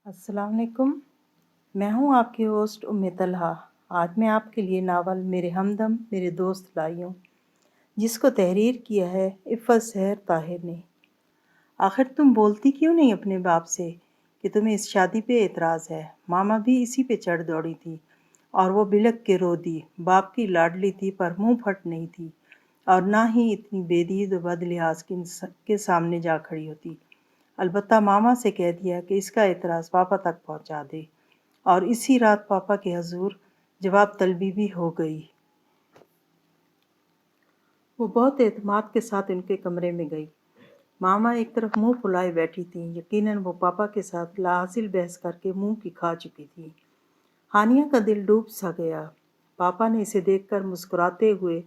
السلام علیکم۔ میں ہوں آپ کی ہوسٹ طلحہ۔ آج میں آپ کے لیے ناول میرے ہمدم میرے دوست لائی ہوں، جس کو تحریر کیا ہے عفت سحر طاہر نے۔ آخر تم بولتی کیوں نہیں اپنے باپ سے کہ تمہیں اس شادی پہ اعتراض ہے؟ ماما بھی اسی پہ چڑھ دوڑی تھی اور وہ بلک کے رو دی۔ باپ کی لاڈلی تھی پر منہ پھٹ نہیں تھی، اور نہ ہی اتنی بے دید و بد لحاظ کے سامنے جا کھڑی ہوتی۔ البتہ ماما سے کہہ دیا کہ اس کا اعتراض پاپا تک پہنچا دے، اور اسی رات پاپا کے حضور جواب طلبی بھی ہو گئی۔ وہ بہت اعتماد کے ساتھ ان کے کمرے میں گئی۔ ماما ایک طرف منہ پھلائے بیٹھی تھیں، یقیناً وہ پاپا کے ساتھ لاحاصل بحث کر کے منہ کی کھا چکی تھی۔ ہانیہ کا دل ڈوب سا گیا۔ پاپا نے اسے دیکھ کر مسکراتے ہوئے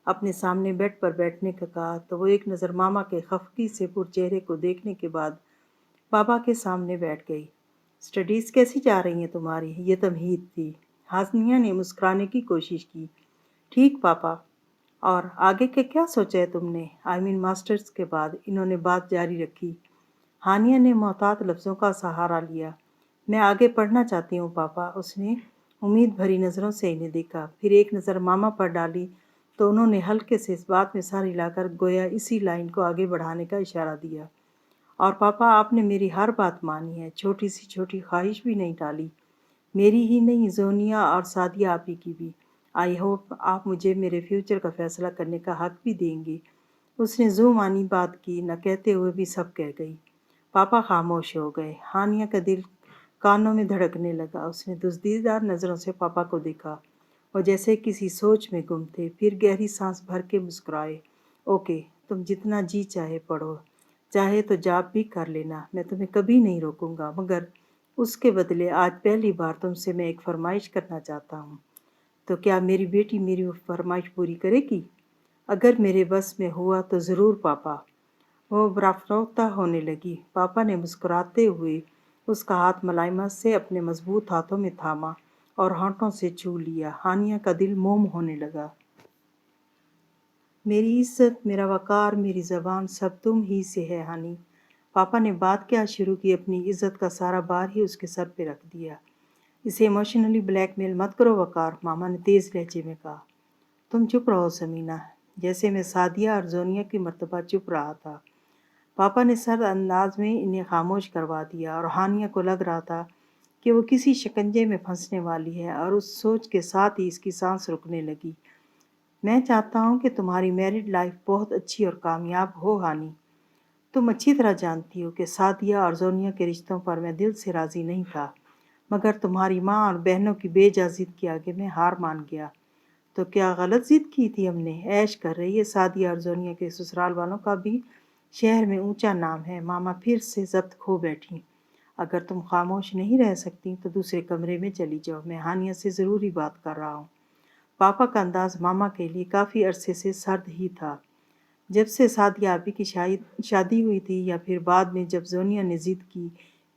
اپنے سامنے بیڈ پر بیٹھنے کا کہا تو وہ ایک نظر ماما کے خفگی سے پر چہرے کو دیکھنے کے بعد پاپا کے سامنے بیٹھ گئی۔ اسٹڈیز کیسی جا رہی ہیں تمہاری؟ یہ تمہید تھی۔ ہانیہ نے مسکرانے کی کوشش کی۔ ٹھیک پاپا۔ اور آگے کے کیا سوچا ہے تم نے؟ ماسٹرز کے بعد انہوں نے بات جاری رکھی۔ ہانیہ نے محتاط لفظوں کا سہارا لیا۔ میں آگے پڑھنا چاہتی ہوں پاپا۔ اس نے امید بھری نظروں سے انہیں دیکھا، پھر ایک نظر ماما پر ڈالی تو انہوں نے ہلکے سے اس بات میں سر ہلا کر گویا اسی لائن کو آگے بڑھانے کا اشارہ دیا۔ اور پاپا آپ نے میری ہر بات مانی ہے، چھوٹی سی چھوٹی خواہش بھی نہیں ٹالی، میری ہی نہیں زونیا اور سعدیہ آپی کی بھی۔ آئی ہوپ آپ مجھے میرے فیوچر کا فیصلہ کرنے کا حق بھی دیں گے۔ اس نے زو مانی بات کی، نہ کہتے ہوئے بھی سب کہہ گئی۔ پاپا خاموش ہو گئے۔ ہانیہ کا دل کانوں میں دھڑکنے لگا۔ اس نے دزدیدار نظروں سے پاپا کو دیکھا، وہ جیسے کسی سوچ میں گم تھے، پھر گہری سانس بھر کے مسکرائے۔ اوکے، تم جتنا جی چاہے پڑھو، چاہے تو جاب بھی کر لینا، میں تمہیں کبھی نہیں روکوں گا، مگر اس کے بدلے آج پہلی بار تم سے میں ایک فرمائش کرنا چاہتا ہوں۔ تو کیا میری بیٹی میری وہ فرمائش پوری کرے گی؟ اگر میرے بس میں ہوا تو ضرور پاپا۔ وہ برافروختہ ہونے لگی۔ پاپا نے مسکراتے ہوئے اس کا ہاتھ ملائمت سے اپنے مضبوط ہاتھوں میں تھاما اور ہونٹوں سے چھو لیا۔ ہانیہ کا دل موم ہونے لگا۔ میری عزت، میرا وقار، میری زبان سب تم ہی سے ہے ہانی۔ پاپا نے بات کیا شروع کی، اپنی عزت کا سارا بار ہی اس کے سر پہ رکھ دیا۔ اسے ایموشنلی بلیک میل مت کرو وقار، ماما نے تیز لہجے میں کہا۔ تم چپ رہو سمینہ، جیسے میں سعدیہ اور زونیہ کی مرتبہ چپ رہا تھا۔ پاپا نے سرد انداز میں انہیں خاموش کروا دیا، اور ہانیہ کو لگ رہا تھا کہ وہ کسی شکنجے میں پھنسنے والی ہے، اور اس سوچ کے ساتھ ہی اس کی سانس رکنے لگی۔ میں چاہتا ہوں کہ تمہاری میرڈ لائف بہت اچھی اور کامیاب ہو ہانی۔ تم اچھی طرح جانتی ہو کہ سعدیہ اور زونیہ کے رشتوں پر میں دل سے راضی نہیں تھا، مگر تمہاری ماں اور بہنوں کی بے جا ضد کے آگے میں ہار مان گیا۔ تو کیا غلط ضد کی تھی ہم نے؟ عیش کر رہی ہے سعدیہ اور زونیہ کے سسرال والوں کا بھی شہر میں اونچا نام ہے۔ ماما پھر سے ضبط کھو بیٹھی۔ اگر تم خاموش نہیں رہ سکتی تو دوسرے کمرے میں چلی جاؤ، میں ہانیہ سے ضروری بات کر رہا ہوں۔ پاپا کا انداز ماما کے لیے کافی عرصے سے سرد ہی تھا۔ جب سے سعدیہ آپی کی شادی ہوئی تھی، یا پھر بعد میں جب زونیہ نے ضد کی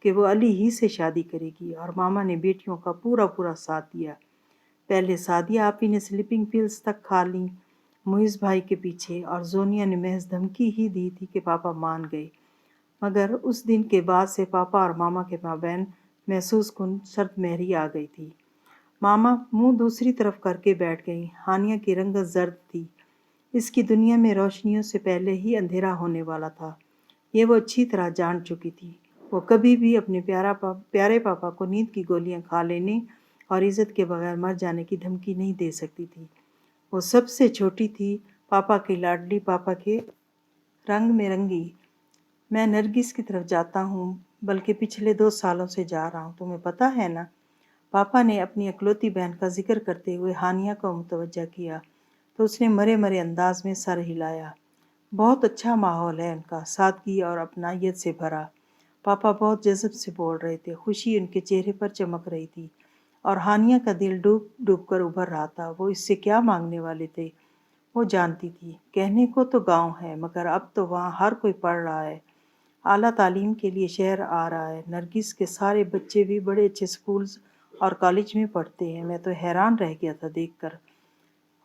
کہ وہ علی ہی سے شادی کرے گی، اور ماما نے بیٹیوں کا پورا ساتھ دیا۔ پہلے سعدیہ آپی نے سلیپنگ پلز تک کھا لیں معیز بھائی کے پیچھے، اور زونیہ نے محض دھمکی ہی دی تھی کہ پاپا مان گئے، مگر اس دن کے بعد سے پاپا اور ماما کے مابین محسوس کن سرد مہری آ گئی تھی۔ ماما منہ دوسری طرف کر کے بیٹھ گئیں۔ ہانیہ کی رنگت زرد تھی۔ اس کی دنیا میں روشنیوں سے پہلے ہی اندھیرا ہونے والا تھا، یہ وہ اچھی طرح جان چکی تھی۔ وہ کبھی بھی اپنے پیارے پاپا کو نیند کی گولیاں کھا لینے اور عزت کے بغیر مر جانے کی دھمکی نہیں دے سکتی تھی۔ وہ سب سے چھوٹی تھی، پاپا کی لاڈلی، پاپا کے رنگ میں رنگی۔ میں نرگس کی طرف جاتا ہوں، بلکہ پچھلے 2 سالوں سے جا رہا ہوں، تمہیں پتہ ہے نا؟ پاپا نے اپنی اکلوتی بہن کا ذکر کرتے ہوئے ہانیہ کو متوجہ کیا تو اس نے مرے انداز میں سر ہلایا۔ بہت اچھا ماحول ہے ان کا، سادگی اور اپنائیت سے بھرا۔ پاپا بہت جذب سے بول رہے تھے، خوشی ان کے چہرے پر چمک رہی تھی، اور ہانیہ کا دل ڈوب کر ابھر رہا تھا۔ وہ اس سے کیا مانگنے والے تھے، وہ جانتی تھی۔ کہنے کو تو گاؤں ہے، مگر اب تو وہاں ہر کوئی پڑھ رہا ہے، اعلیٰ تعلیم کے لیے شہر آ رہا ہے۔ نرگس کے سارے بچے بھی بڑے اچھے سکولز اور کالج میں پڑھتے ہیں، میں تو حیران رہ گیا تھا دیکھ کر۔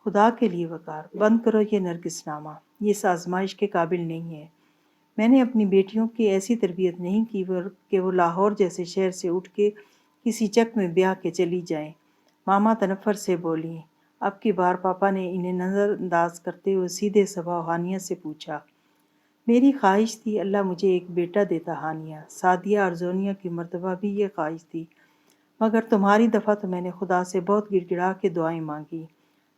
خدا کے لیے وقار، بند کرو یہ نرگس نامہ، یہ اس آزمائش کے قابل نہیں ہے۔ میں نے اپنی بیٹیوں کی ایسی تربیت نہیں کی کہ وہ لاہور جیسے شہر سے اٹھ کے کسی چک میں بیاہ کے چلی جائیں۔ ماما تنفر سے بولی۔ اب کی بار پاپا نے انہیں نظر انداز کرتے ہوئے سیدھے سباؤ ہانیہ سے پوچھا۔ میری خواہش تھی اللہ مجھے ایک بیٹا دیتا ہانیہ، سعدیہ اور زونیہ کی مرتبہ بھی یہ خواہش تھی، مگر تمہاری دفعہ تو میں نے خدا سے بہت گڑ گڑا کے دعائیں مانگی۔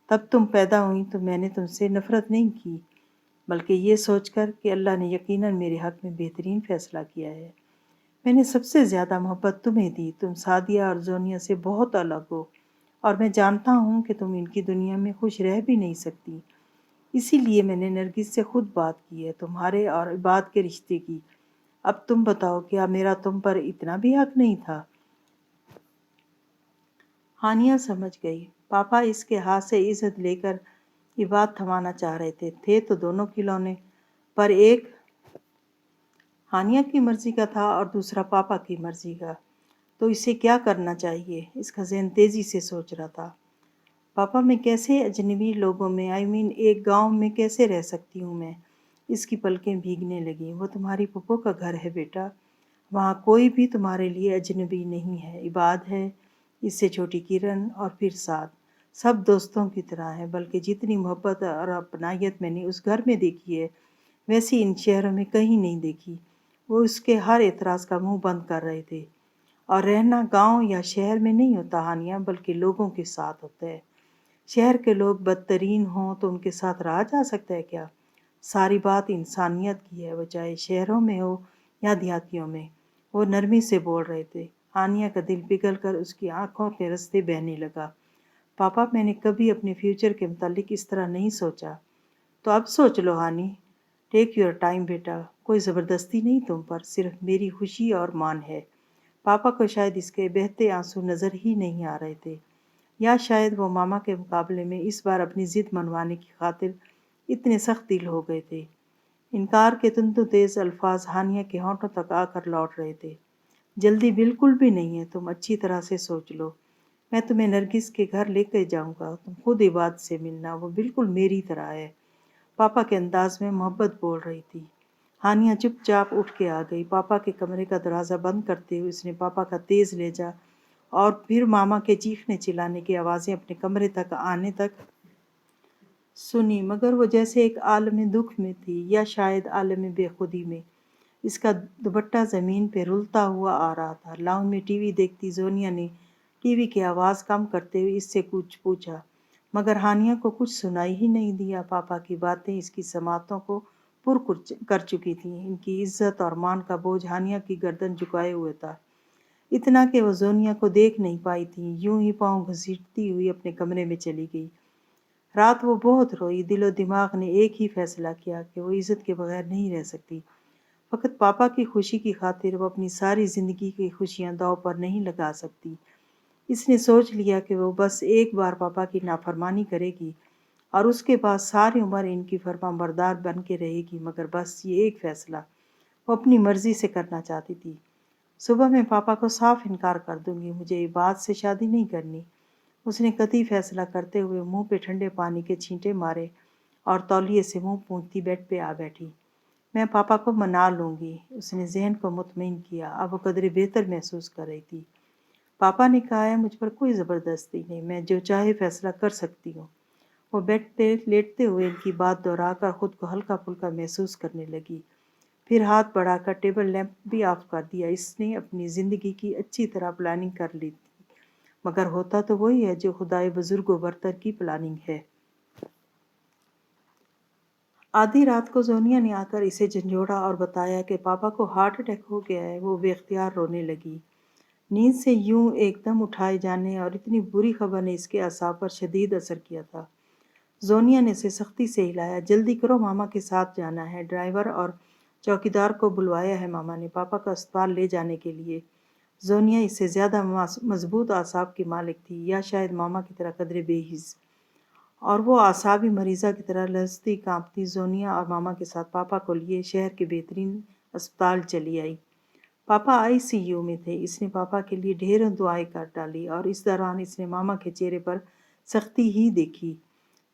تب تم پیدا ہوئیں تو میں نے تم سے نفرت نہیں کی، بلکہ یہ سوچ کر کہ اللہ نے یقیناً میرے حق میں بہترین فیصلہ کیا ہے۔ میں نے سب سے زیادہ محبت تمہیں دی، تم سعدیہ اور زونیہ سے بہت الگ ہو، اور میں جانتا ہوں کہ تم ان کی دنیا میں خوش رہ بھی نہیں سکتی۔ اسی لیے میں نے نرگس سے خود بات کی ہے، تمہارے اور عباد کے رشتے کی۔ اب تم بتاؤ، کیا میرا تم پر اتنا بھی حق نہیں تھا؟ ہانیہ سمجھ گئی۔ پاپا اس کے ہاتھ سے عزت لے کر عباد تھمانا چاہ رہے تھے تو دونوں کھلونے، پر ایک ہانیہ کی مرضی کا تھا اور دوسرا پاپا کی مرضی کا، تو اسے کیا کرنا چاہیے؟ اس کا ذہن تیزی سے سوچ رہا تھا۔ پاپا میں کیسے اجنبی لوگوں میں ایک گاؤں میں کیسے رہ سکتی ہوں میں؟ اس کی پلکیں بھیگنے لگیں۔ وہ تمہاری پھپھو کا گھر ہے بیٹا، وہاں کوئی بھی تمہارے لیے اجنبی نہیں ہے۔ عباد ہے، اس سے چھوٹی کرن، اور پھر سعد، سب دوستوں کی طرح ہیں، بلکہ جتنی محبت اور اپنائیت میں نے اس گھر میں دیکھی ہے ویسی ان شہروں میں کہیں نہیں دیکھی۔ وہ اس کے ہر اعتراض کا منہ بند کر رہے تھے۔ اور رہنا گاؤں یا شہر میں نہیں ہوتا ہانیہ، بلکہ لوگوں کے ساتھ ہوتا ہے۔ شہر کے لوگ بدترین ہوں تو ان کے ساتھ رہا جا سکتا ہے کیا؟ ساری بات انسانیت کی ہے، وہ چاہے شہروں میں ہو یا دیہاتیوں میں۔ وہ نرمی سے بول رہے تھے۔ ہانیہ کا دل پگھل کر اس کی آنکھوں کے رستے بہنے لگا۔ پاپا میں نے کبھی اپنے فیوچر کے متعلق اس طرح نہیں سوچا۔ تو اب سوچ لو ہانی، ٹیک یور ٹائم بیٹا، کوئی زبردستی نہیں تم پر، صرف میری خوشی اور مان ہے۔ پاپا کو شاید اس کے بہتے آنسو نظر ہی نہیں آ رہے تھے، یا شاید وہ ماما کے مقابلے میں اس بار اپنی ضد منوانے کی خاطر اتنے سخت دل ہو گئے تھے۔ انکار کے تندو تیز الفاظ ہانیہ کے ہونٹوں تک آ کر لوٹ رہے تھے۔ جلدی بالکل بھی نہیں ہے، تم اچھی طرح سے سوچ لو۔ میں تمہیں نرگس کے گھر لے کے جاؤں گا، تم خود عباد سے ملنا، وہ بالکل میری طرح ہے۔ پاپا کے انداز میں محبت بول رہی تھی۔ ہانیہ چپ چاپ اٹھ کے آ گئی۔ پاپا کے کمرے کا دروازہ بند کرتے ہوئے اس نے پاپا کا تیز لہجہ اور پھر ماما کے چیخنے چلانے کی آوازیں اپنے کمرے تک آنے تک سنی، مگر وہ جیسے ایک عالم دکھ میں تھی، یا شاید عالم بے خودی میں۔ اس کا دوپٹہ زمین پہ رلتا ہوا آ رہا تھا۔ لاؤنج میں ٹی وی دیکھتی زونیہ نے ٹی وی کی آواز کم کرتے ہوئے اس سے کچھ پوچھا، مگر ہانیہ کو کچھ سنائی ہی نہیں دیا۔ پاپا کی باتیں اس کی سماعتوں کو پر کر چکی تھیں۔ ان کی عزت اور مان کا بوجھ ہانیہ کی گردن جھکائے ہوئے تھا، اتنا کہ وہ زونیہ کو دیکھ نہیں پائی تھی۔ یوں ہی پاؤں گھسیٹتی ہوئی اپنے کمرے میں چلی گئی۔ رات وہ بہت روئی۔ دل و دماغ نے ایک ہی فیصلہ کیا کہ وہ عزت کے بغیر نہیں رہ سکتی۔ فقط پاپا کی خوشی کی خاطر وہ اپنی ساری زندگی کی خوشیاں داؤ پر نہیں لگا سکتی۔ اس نے سوچ لیا کہ وہ بس ایک بار پاپا کی نافرمانی کرے گی اور اس کے بعد ساری عمر ان کی فرما بردار بن کے رہے گی، مگر بس یہ ایک فیصلہ وہ اپنی مرضی سے کرنا چاہتی تھی۔ صبح میں پاپا کو صاف انکار کر دوں گی، مجھے عباد سے شادی نہیں کرنی، اس نے قطعی فیصلہ کرتے ہوئے منہ پہ ٹھنڈے پانی کے چھینٹے مارے اور تولیے سے منہ پونچھتی بیڈ پہ آ بیٹھی۔ میں پاپا کو منا لوں گی، اس نے ذہن کو مطمئن کیا۔ اب وہ قدرے بہتر محسوس کر رہی تھی۔ پاپا نے کہا ہے مجھ پر کوئی زبردستی نہیں، میں جو چاہے فیصلہ کر سکتی ہوں۔ وہ بیڈ پہ لیٹتے ہوئے ان کی بات دہرا کر خود کو ہلکا پھلکا محسوس کرنے لگی۔ پھر ہاتھ بڑھا کر ٹیبل لیمپ بھی آف کر دیا۔ اس نے اپنی زندگی کی اچھی طرح پلاننگ کر لی تھی، مگر ہوتا تو وہی ہے جو خدائے بزرگ و برتر کی پلاننگ ہے۔ آدھی رات کو زونیہ نے آ کر اسے جھنجھوڑا اور بتایا کہ پاپا کو ہارٹ اٹیک ہو گیا ہے۔ وہ بے اختیار رونے لگی۔ نیند سے یوں ایک دم اٹھائے جانے اور اتنی بری خبر نے اس کے اعصاب پر شدید اثر کیا تھا۔ زونیہ نے اسے سختی سے ہلایا۔ جلدی کرو، ماما کے ساتھ جانا ہے، ڈرائیور اور چوکیدار کو بلوایا ہے ماما نے پاپا کو اسپتال لے جانے کے لیے۔ زونیہ اس سے زیادہ مضبوط اعصاب کی مالک تھی، یا شاید ماما کی طرح قدرے بے حس، اور وہ اعصابی مریضہ کی طرح لرزتی کانپتی زونیہ اور ماما کے ساتھ پاپا کو لیے شہر کے بہترین اسپتال چلی آئی۔ پاپا آئی سی یو میں تھے۔ اس نے پاپا کے لیے ڈھیروں دعائیں کر ڈالی اور اس دوران اس نے ماما کے چہرے پر سختی ہی دیکھی۔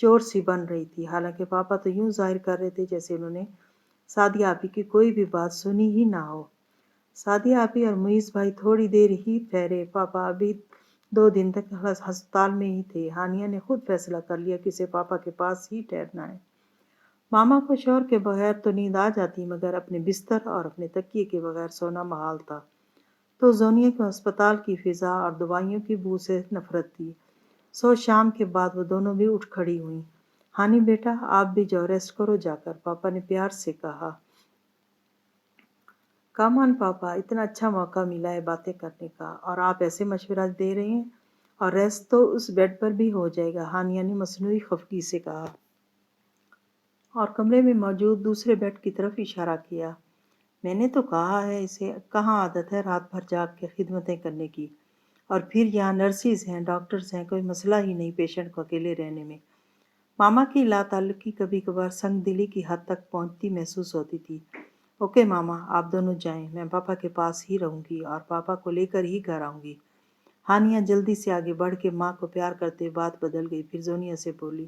چور سی بن رہی تھی، حالانکہ پاپا تو یوں ظاہر کر رہے تھے جیسے انہوں نے سعدیہ آپی کی کوئی بھی بات سنی ہی نہ ہو۔ سعدیہ آپی اور معیز بھائی تھوڑی دیر ہی ٹھہرے، پاپا ابھی 2 دن تک ہسپتال میں ہی تھے۔ ہانیہ نے خود فیصلہ کر لیا کہ اسے پاپا کے پاس ہی ٹھہرنا ہے۔ ماما کو شوہر کے بغیر تو نیند آ جاتی، مگر اپنے بستر اور اپنے تکیے کے بغیر سونا محال تھا۔ تو زونیہ کو ہسپتال کی فضا اور دوائیوں کی بو سے نفرت تھی۔ سو شام کے بعد وہ دونوں بھی اٹھ کھڑی ہوئیں۔ ہانی بیٹا، آپ بھی جاؤ، ریسٹ کرو جا کر، پاپا نے پیار سے کہا۔ کام پاپا، اتنا اچھا موقع ملا ہے باتیں کرنے کا، اور آپ ایسے مشورہ دے رہے ہیں، اور ریسٹ تو اس بیڈ پر بھی ہو جائے گا، ہانیہ نے مصنوعی خفگی سے کہا، اور کمرے میں موجود دوسرے بیڈ کی طرف اشارہ کیا۔ میں نے تو کہا ہے، اسے کہاں عادت ہے رات بھر جاگ کے خدمتیں کرنے کی، اور پھر یہاں نرسز ہیں، ڈاکٹرز ہیں، کوئی مسئلہ ہی نہیں پیشنٹ کو اکیلے رہنے میں۔ ماما کی لا تعلقی کبھی کبھار سنگ دلی کی حد تک پہنچتی محسوس ہوتی تھی۔ اوکے ماما، آپ دونوں جائیں، میں پاپا کے پاس ہی رہوں گی اور پاپا کو لے کر ہی گھر آؤں گی۔ ہانیہ جلدی سے آگے بڑھ کے ماں کو پیار کرتے بات بدل گئی، پھر زونیہ سے بولی،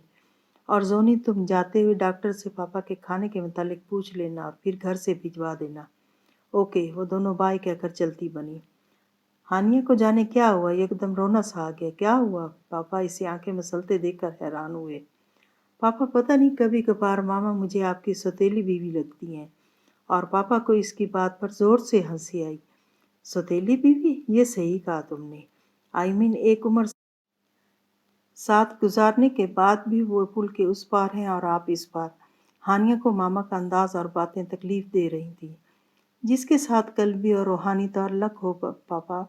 اور زونی، تم جاتے ہوئے ڈاکٹر سے پاپا کے کھانے کے متعلق پوچھ لینا اور پھر گھر سے بھجوا دینا۔ اوکے، وہ دونوں بائے کہہ کر چلتی بنی۔ ہانیہ کو جانے کیا ہوا، ایک دم رونا سا آ گیا۔ کیا ہوا؟ پاپا اسے آنکھیں مسلتے دیکھ کر حیران ہوئے۔ پاپا، پتہ نہیں، کبھی کبھار ماما مجھے آپ کی سوتیلی بیوی لگتی ہیں، اور پاپا کو اس کی بات پر زور سے ہنسی آئی۔ سوتیلی بیوی؟ یہ صحیح کہا تم نے۔ ایک عمر ساتھ گزارنے کے بعد بھی وہ پل کے اس پار ہیں اور آپ اس پار۔ ہانیہ کو ماما کا انداز اور باتیں تکلیف دے رہی تھیں۔ جس کے ساتھ قلبی اور روحانی تعلق ہو پاپا،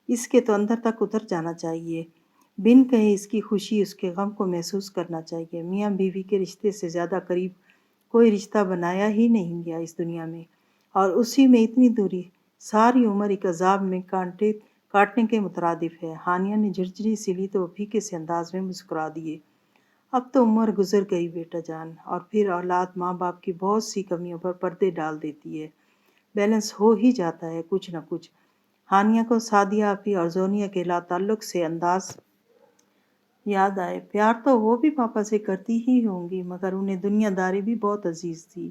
اس کے تو اندر تک اتر جانا چاہیے، بن کہے اس کی خوشی اس کے غم کو محسوس کرنا چاہیے۔ میاں بیوی کے رشتے سے زیادہ قریب کوئی رشتہ بنایا ہی نہیں گیا اس دنیا میں، اور اسی میں اتنی دوری ساری عمر ایک عذاب میں کاٹنے کے مترادف ہے۔ ہانیہ نے جھرجھری سی لی تو وہ پھیکے سے انداز میں مسکرا دیے۔ اب تو عمر گزر گئی بیٹا جان، اور پھر اولاد ماں باپ کی بہت سی کمیوں پر پردے ڈال دیتی ہے، بیلنس ہو ہی جاتا ہے کچھ نہ کچھ۔ ہانیہ کو سعدیہ آپی اور زونیہ کے لا تعلق سے انداز یاد آئے۔ پیار تو وہ بھی پاپا سے کرتی ہی ہوں گی، مگر انہیں دنیا داری بھی بہت عزیز تھی۔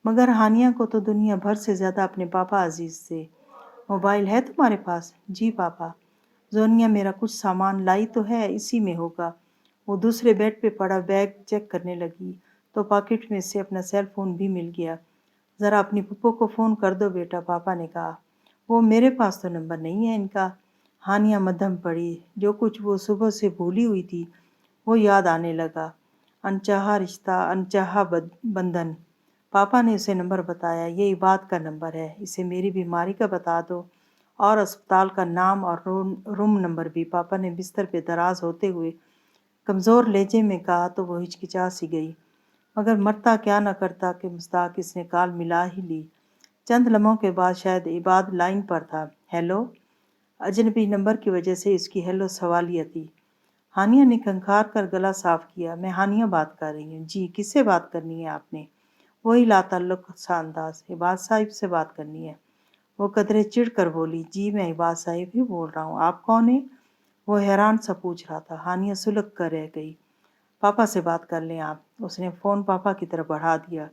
مگر ہانیہ کو تو دنیا بھر سے زیادہ اپنے پاپا عزیز تھے۔ موبائل ہے تمہارے پاس؟ جی پاپا۔ زونیہ، میرا کچھ سامان لائی تو ہے، اسی میں ہوگا۔ وہ دوسرے بیڈ پہ پڑا بیگ چیک کرنے لگی تو پاکٹ میں سے اپنا سیل فون بھی مل گیا۔ ذرا اپنی پھپھو کو فون کر دو بیٹا، پاپا نے کہا۔ وہ میرے پاس تو نمبر نہیں ہے ان کا۔ ہانیہ مدھم پڑی، جو کچھ وہ صبح سے بھولی ہوئی تھی وہ یاد آنے لگا۔ انچاہا رشتہ، انچاہا بندھن۔ پاپا نے اسے نمبر بتایا، یہ عباد کا نمبر ہے، اسے میری بیماری کا بتا دو، اور اسپتال کا نام اور روم نمبر بھی۔ پاپا نے بستر پہ دراز ہوتے ہوئے کمزور لہجے میں کہا تو وہ ہچکچا سی گئی، مگر مرتا کیا نہ کرتا کہ مستاق اس نے کال ملا ہی لی۔ چند لمحوں کے بعد شاید عباد لائن پر تھا۔ ہیلو؟ اجنبی نمبر کی وجہ سے اس کی ہیلو سوالیہ تھی۔ ہانیہ نے کھنکھار کر گلا صاف کیا۔ میں ہانیہ بات کر رہی ہوں۔ جی، کس سے بات کرنی ہے آپ نے؟ وہی لا تعلق سا انداز۔ عباد صاحب سے بات کرنی ہے۔ وہ قدرے چڑ کر بولی، جی میں عباد صاحب ہی بول رہا ہوں، آپ کون ہیں؟ وہ حیران سا پوچھ رہا تھا۔ ہانیہ سلگ کر رہ گئی۔ پاپا سے بات کر لیں آپ۔ اس نے فون پاپا کی طرف بڑھا دیا۔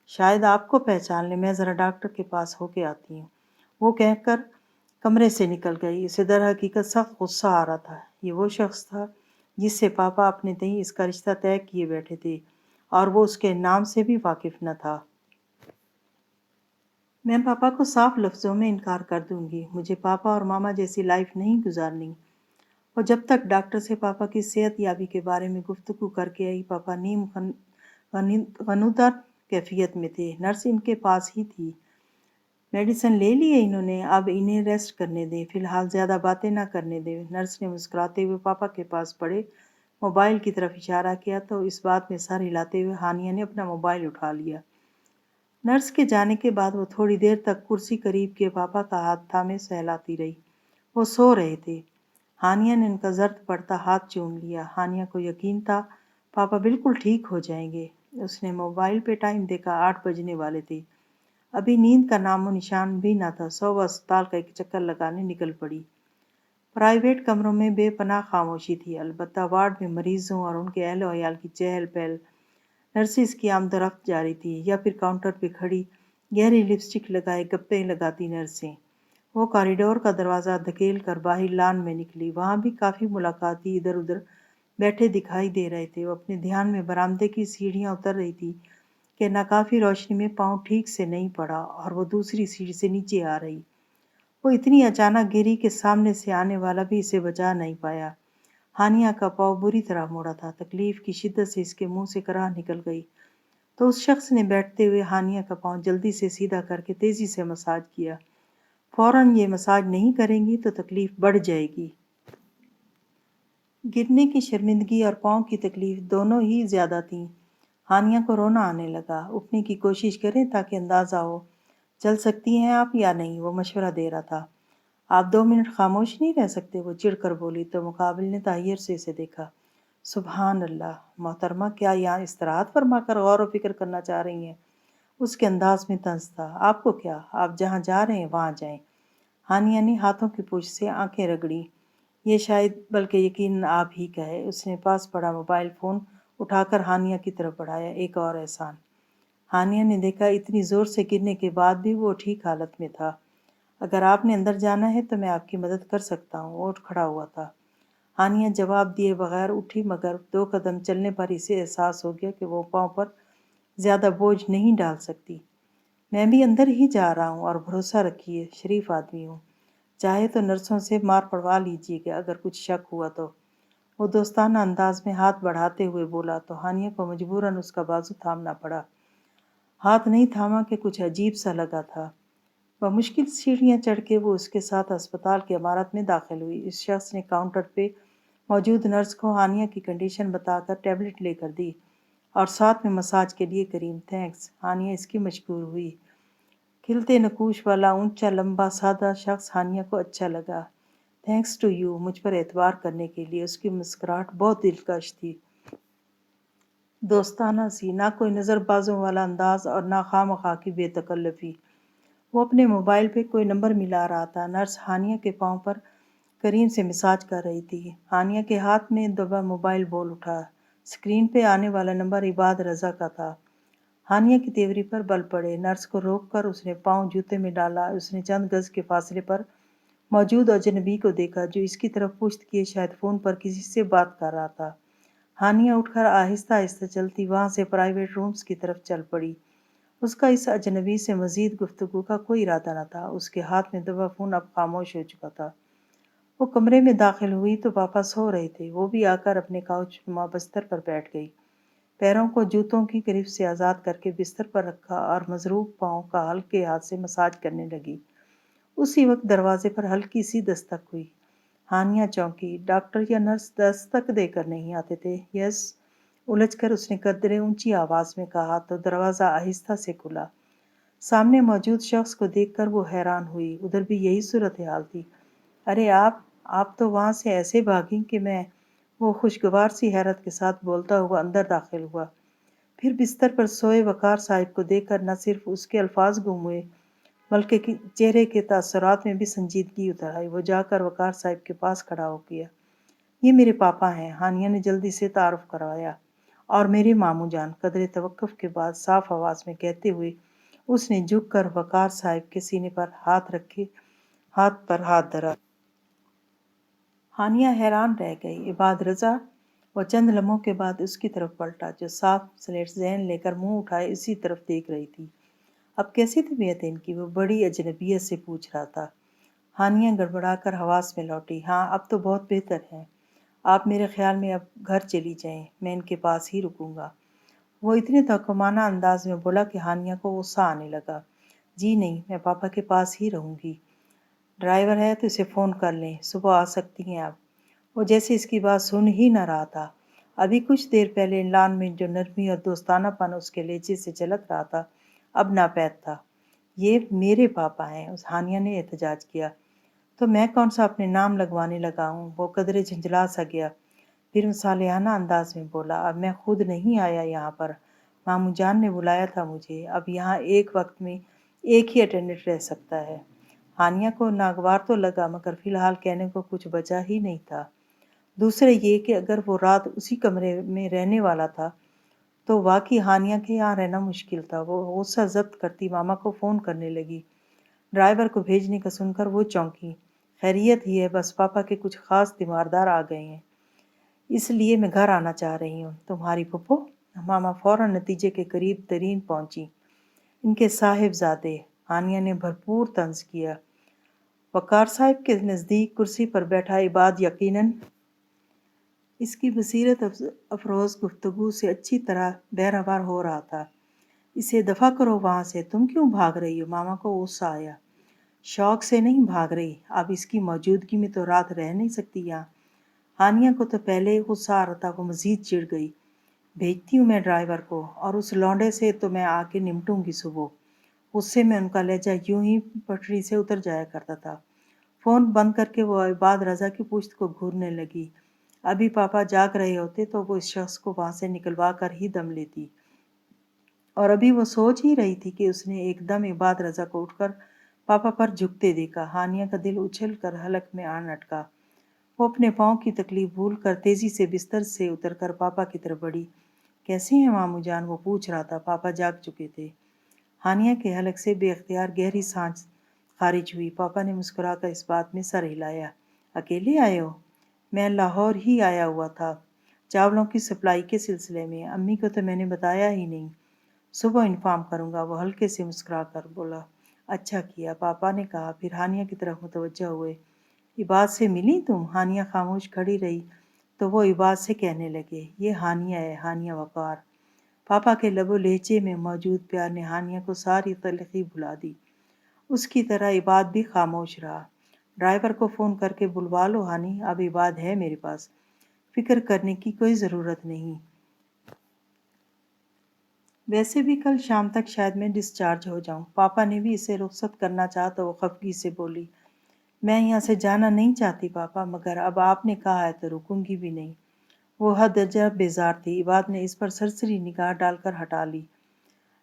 شاید آپ کو پہچان لیں، میں ذرا ڈاکٹر کے پاس ہو کے آتی ہوں، وہ کہہ کر کمرے سے نکل گئی۔ اسے در حقیقت سخت غصہ آ رہا تھا۔ یہ وہ شخص تھا جس سے پاپا اپنے تئیں اس کا رشتہ طے کیے بیٹھے تھے، اور وہ اس کے نام سے بھی واقف نہ تھا۔ میں پاپا کو صاف لفظوں میں انکار کر دوں گی، مجھے پاپا اور ماما جیسی لائف نہیں گزارنی۔ اور جب تک ڈاکٹر سے پاپا کی صحت یابی کے بارے میں گفتگو کر کے آئی، پاپا نیم غنودہ کیفیت میں تھے۔ نرس ان کے پاس ہی تھی۔ میڈیسن لے لی ہے انہوں نے، اب انہیں ریسٹ کرنے دیں، فی الحال زیادہ باتیں نہ کرنے دیں۔ نرس نے مسکراتے ہوئے پاپا کے پاس پڑے موبائل کی طرف اشارہ کیا تو اس بات میں سر ہلاتے ہوئے ہانیہ نے اپنا موبائل اٹھا لیا۔ نرس کے جانے کے بعد وہ تھوڑی دیر تک کرسی قریب کے پاپا کا ہاتھ تھامے سہلاتی رہی۔ وہ سو رہے تھے۔ ہانیہ نے ان کا زرد پڑتا ہاتھ چوم لیا۔ ہانیہ کو یقین تھا پاپا بالکل ٹھیک ہو جائیں گے۔ اس نے موبائل پہ ٹائم دیکھا، 8 بجنے والے تھے۔ ابھی نیند کا نام و نشان بھی نہ تھا۔ وہ اسپتال کا ایک چکر لگانے نکل پڑی۔ پرائیویٹ کمروں میں بے پناہ خاموشی تھی، البتہ وارڈ میں مریضوں اور ان کے اہل و عیال کی چہل پہل، نرسز کی آمد و رفت جاری تھی، یا پھر کاؤنٹر پہ کھڑی گہری لپسٹک لگائے گپے لگاتی نرسیں۔ وہ کوریڈور کا دروازہ دھکیل کر باہر لان میں نکلی، وہاں بھی کافی ملاقاتی ادھر ادھر بیٹھے دکھائی دے رہے تھے۔ وہ اپنے دھیان میں برآمدے کی سیڑھیاں اتر رہی تھی کہ ناکافی روشنی میں پاؤں ٹھیک سے نہیں پڑا اور وہ دوسری سیڑھی سے نیچے آ رہی۔ وہ اتنی اچانک گری کہ سامنے سے آنے والا بھی اسے بچا نہیں پایا۔ ہانیہ کا پاؤں بری طرح موڑا تھا، تکلیف کی شدت سے اس کے منہ سے کراہ نکل گئی، تو اس شخص نے بیٹھتے ہوئے ہانیہ کا پاؤں جلدی سے سیدھا کر کے تیزی سے مساج کیا۔ فوراً یہ مساج نہیں کریں گی تو تکلیف بڑھ جائے گی۔ گرنے کی شرمندگی اور پاؤں کی تکلیف دونوں ہی زیادہ تھیں۔ ہانیہ کو رونا آنے لگا۔ اٹھنے کی کوشش کریں تاکہ اندازہ ہو چل سکتی ہیں آپ یا نہیں، وہ مشورہ دے رہا تھا۔ آپ 2 منٹ خاموش نہیں رہ سکتے، وہ چڑھ کر بولی، تو مقابل نے تحیر سے اسے دیکھا۔ سبحان اللہ، محترمہ کیا یہاں استراحت فرما کر غور و فکر کرنا چاہ رہی ہیں؟ اس کے انداز میں طنز تھا۔ آپ کو کیا، آپ جہاں جا رہے ہیں وہاں جائیں۔ ہانیہ نے ہاتھوں کی پوچھ سے آنکھیں رگڑی۔ یہ شاید بلکہ یقیناً آپ ہی کا ہے۔ اس نے پاس پڑا موبائل فون اٹھا کر ہانیہ کی طرف بڑھایا۔ ایک اور احسان۔ ہانیہ نے دیکھا اتنی زور سے گرنے کے بعد بھی وہ ٹھیک حالت میں تھا۔ اگر آپ نے اندر جانا ہے تو میں آپ کی مدد کر سکتا ہوں۔ وہ اٹھ کھڑا ہوا تھا۔ ہانیہ جواب دیے بغیر اٹھی، مگر 2 قدم چلنے پر اسے احساس ہو گیا کہ وہ پاؤں پر زیادہ بوجھ نہیں ڈال سکتی۔ میں بھی اندر ہی جا رہا ہوں، اور بھروسہ رکھیے شریف آدمی ہوں، چاہے تو نرسوں سے مار پڑوا لیجیے گا اگر کچھ شک ہوا تو۔ وہ دوستانہ انداز میں ہاتھ بڑھاتے ہوئے بولا تو ہانیہ کو مجبوراً اس کا بازو تھامنا پڑا۔ ہاتھ نہیں تھاما کہ کچھ عجیب سا لگا تھا۔ بمشکل سیڑھیاں چڑھ کے وہ اس کے ساتھ اسپتال کی عمارت میں داخل ہوئی۔ اس شخص نے کاؤنٹر پہ موجود نرس کو ہانیہ کی کنڈیشن بتا کر ٹیبلٹ لے کر دی، اور ساتھ میں مساج کے لیے کریم۔ تھینکس، ہانیہ اس کی مشکور ہوئی۔ کھلتے نقوش والا اونچا لمبا سادہ شخص ہانیہ کو اچھا لگا۔ تھینکس ٹو یو، مجھ پر اعتبار کرنے کے لیے۔ اس کی مسکراہٹ بہت دلکش تھی، دوستانہ سی، نہ کوئی نظر بازوں والا انداز اور نہ خواہ مخواہ کی بے تکلفی۔ وہ اپنے موبائل پہ کوئی نمبر ملا رہا تھا۔ نرس ہانیہ کے پاؤں پر کریم سے مساج کر رہی تھی۔ ہانیہ کے ہاتھ میں دبا موبائل بول اٹھا۔ اسکرین پہ آنے والا نمبر عباد رضا کا تھا۔ ہانیہ کی تیوری پر بل پڑے۔ نرس کو روک کر اس نے پاؤں جوتے میں ڈالا۔ اس نے چند گز کے فاصلے پر موجود اجنبی کو دیکھا جو اس کی طرف پشت کیے شاید فون پر کسی سے بات کر رہا تھا۔ ہانیہ اٹھ کر آہستہ آہستہ چلتی وہاں سے پرائیویٹ رومز کی طرف چل پڑی۔ اس کا اس اجنبی سے مزید گفتگو کا کوئی ارادہ نہ تھا۔ اس کے ہاتھ میں دبا فون اب خاموش ہو چکا تھا۔ وہ کمرے میں داخل ہوئی تو پاپا سو رہے تھے۔ وہ بھی آ کر اپنے کاؤچ نما بستر پر بیٹھ گئی، پیروں کو جوتوں کی گرفت سے آزاد کر کے بستر پر رکھا اور مضروب پاؤں کا ہلکے ہاتھ سے مساج کرنے لگی۔ اسی وقت دروازے پر ہلکی سی دستک ہوئی۔ ہانیہ چونکی۔ ڈاکٹر یا نرس دستک دے کر نہیں آتے تھے۔ یس، الجھ کر اس نے قدرے اونچی آواز میں کہا تو دروازہ آہستہ سے کھلا۔ سامنے موجود شخص کو دیکھ کر وہ حیران ہوئی۔ ادھر بھی یہی صورتحال تھی۔ ارے آپ تو وہاں سے ایسے بھاگیں کہ میں، وہ خوشگوار سی حیرت کے ساتھ بولتا ہوا اندر داخل ہوا۔ پھر بستر پر سوئے وقار صاحب کو دیکھ کر نہ صرف اس کے الفاظ گم ہوئے بلکہ چہرے کے تاثرات میں بھی سنجیدگی اتر آئی۔ وہ جا کر وقار صاحب کے پاس کھڑا ہو گیا۔ یہ میرے پاپا ہیں، ہانیہ نے جلدی سے تعارف کروایا، اور میرے ماموں جان، قدرے توقف کے بعد صاف آواز میں کہتے ہوئے اس نے جھک کر وقار صاحب کے سینے پر ہاتھ رکھے، ہاتھ پر ہاتھ دھرا۔ ہانیہ حیران رہ گئی۔ عباد رضا؟ وہ چند لمحوں کے بعد اس کی طرف پلٹا، جو صاف سلیٹ ذہن لے کر منہ اٹھائے اسی طرف دیکھ رہی تھی۔ اب کیسی طبیعت ہے ان کی؟ وہ بڑی اجنبیت سے پوچھ رہا تھا۔ ہانیہ گڑبڑا کر حواس میں لوٹی۔ ہاں، اب تو بہت بہتر ہے۔ آپ میرے خیال میں اب گھر چلی جائیں، میں ان کے پاس ہی رکوں گا۔ وہ اتنے تحکمانہ انداز میں بولا کہ ہانیہ کو غصہ آنے لگا۔ جی نہیں، میں پاپا کے پاس ہی رہوں گی۔ ڈرائیور ہے تو اسے فون کر لیں، صبح آ سکتی ہیں آپ۔ وہ جیسے اس کی بات سن ہی نہ رہا تھا۔ ابھی کچھ دیر پہلے لان میں جو نرمی اور دوستانہ پن اس کے لہجے سے جھلک رہا تھا اب ناپید تھا۔ یہ میرے پاپا ہیں، اس ہانیہ نے احتجاج کیا۔ تو میں کون سا اپنے نام لگوانے لگا ہوں؟ وہ قدرے جھنجھلا سا گیا، پھر مصالحانہ انداز میں بولا، اب میں خود نہیں آیا یہاں پر، ماموں جان نے بلایا تھا مجھے۔ اب یہاں ایک وقت میں ایک ہی اٹینڈنٹ رہ سکتا ہے۔ ہانیہ کو ناگوار تو لگا مگر فی الحال کہنے کو کچھ بچا ہی نہیں تھا۔ دوسرے یہ کہ اگر وہ رات اسی کمرے میں رہنے والا تھا تو واقعی ہانیہ کے یہاں رہنا مشکل تھا۔ وہ غصہ ضبط کرتی ماما کو فون کرنے لگی۔ ڈرائیور کو بھیجنے کا سن کر وہ چونکی۔ خیریت ہی ہے، بس پاپا کے کچھ خاص تیماردار آ گئے ہیں، اس لیے میں گھر آنا چاہ رہی ہوں۔ تمہاری پھپھو؟ ماما فوراً نتیجے کے قریب ترین پہنچی۔ ان کے صاحبزادے، ہانیہ نے بھرپور طنز کیا۔ وقار صاحب کے نزدیک کرسی پر بیٹھا عباد یقیناً اس کی بصیرت افروز گفتگو سے اچھی طرح بہرہ ہو رہا تھا۔ اسے دفع کرو وہاں سے، تم کیوں بھاگ رہی ہو؟ ماما کو غصہ آیا۔ شوق سے نہیں بھاگ رہی، اب اس کی موجودگی میں تو رات رہ نہیں سکتی یہاں۔ ہانیہ کو تو پہلے غصہ آ رہا تھا، وہ مزید چڑ گئی۔ بھیجتی ہوں میں ڈرائیور کو، اور اس لونڈے سے تو میں آ کے نمٹوں گی صبح۔ غصے میں ان کا لہجہ یوں ہی پٹری سے اتر جایا کرتا تھا۔ فون بند کر کے وہ عباد رضا کی پشت کو گھورنے لگی۔ ابھی پاپا جاگ رہے ہوتے تو وہ اس شخص کو وہاں سے نکلوا کر ہی دم لیتی، اور ابھی وہ سوچ ہی رہی تھی کہ اس نے ایک دم عباد رضا کو اٹھ کر پاپا پر جھکتے دیکھا۔ ہانیہ کا دل اچھل کر حلق میں آن اٹکا۔ وہ اپنے پاؤں کی تکلیف بھول کر تیزی سے بستر سے اتر کر پاپا کی طرف بڑھی۔ کیسے ہیں مامو جان؟ وہ پوچھ رہا تھا۔ پاپا جاگ چکے تھے۔ ہانیہ کے حلق سے بے اختیار گہری سانس خارج ہوئی۔ پاپا نے مسکرا کر اس بات میں سر ہلایا۔ اکیلے آئے ہو؟ میں لاہور ہی آیا ہوا تھا، چاولوں کی سپلائی کے سلسلے میں۔ امی کو تو میں نے بتایا ہی نہیں، صبح انفارم کروں گا۔ وہ ہلکے سے مسکرا کر بولا۔ اچھا کیا، پاپا نے کہا، پھر ہانیہ کی طرف متوجہ ہوئے۔ عباد سے ملی تم؟ ہانیہ خاموش کھڑی رہی تو وہ عباد سے کہنے لگے، یہ ہانیہ ہے، ہانیہ وقار۔ پاپا کے لب و لہجے میں موجود پیار نے ہانیہ کو ساری تلخی بھلا دی۔ اس کی طرح عباد بھی خاموش رہا۔ ڈرائیور کو فون کر کے بلوا لو ہانی، اب عباد ہے میرے پاس، فکر کرنے کی کوئی ضرورت نہیں۔ ویسے بھی کل شام تک شاید میں ڈسچارج ہو جاؤں۔ پاپا نے بھی اسے رخصت کرنا چاہا تو وہ خفگی سے بولی، میں یہاں سے جانا نہیں چاہتی پاپا، مگر اب آپ نے کہا ہے تو رکوں گی بھی نہیں۔ وہ حد درجہ بیزار تھی۔ عباد نے اس پر سرسری نگاہ ڈال کر ہٹا لی۔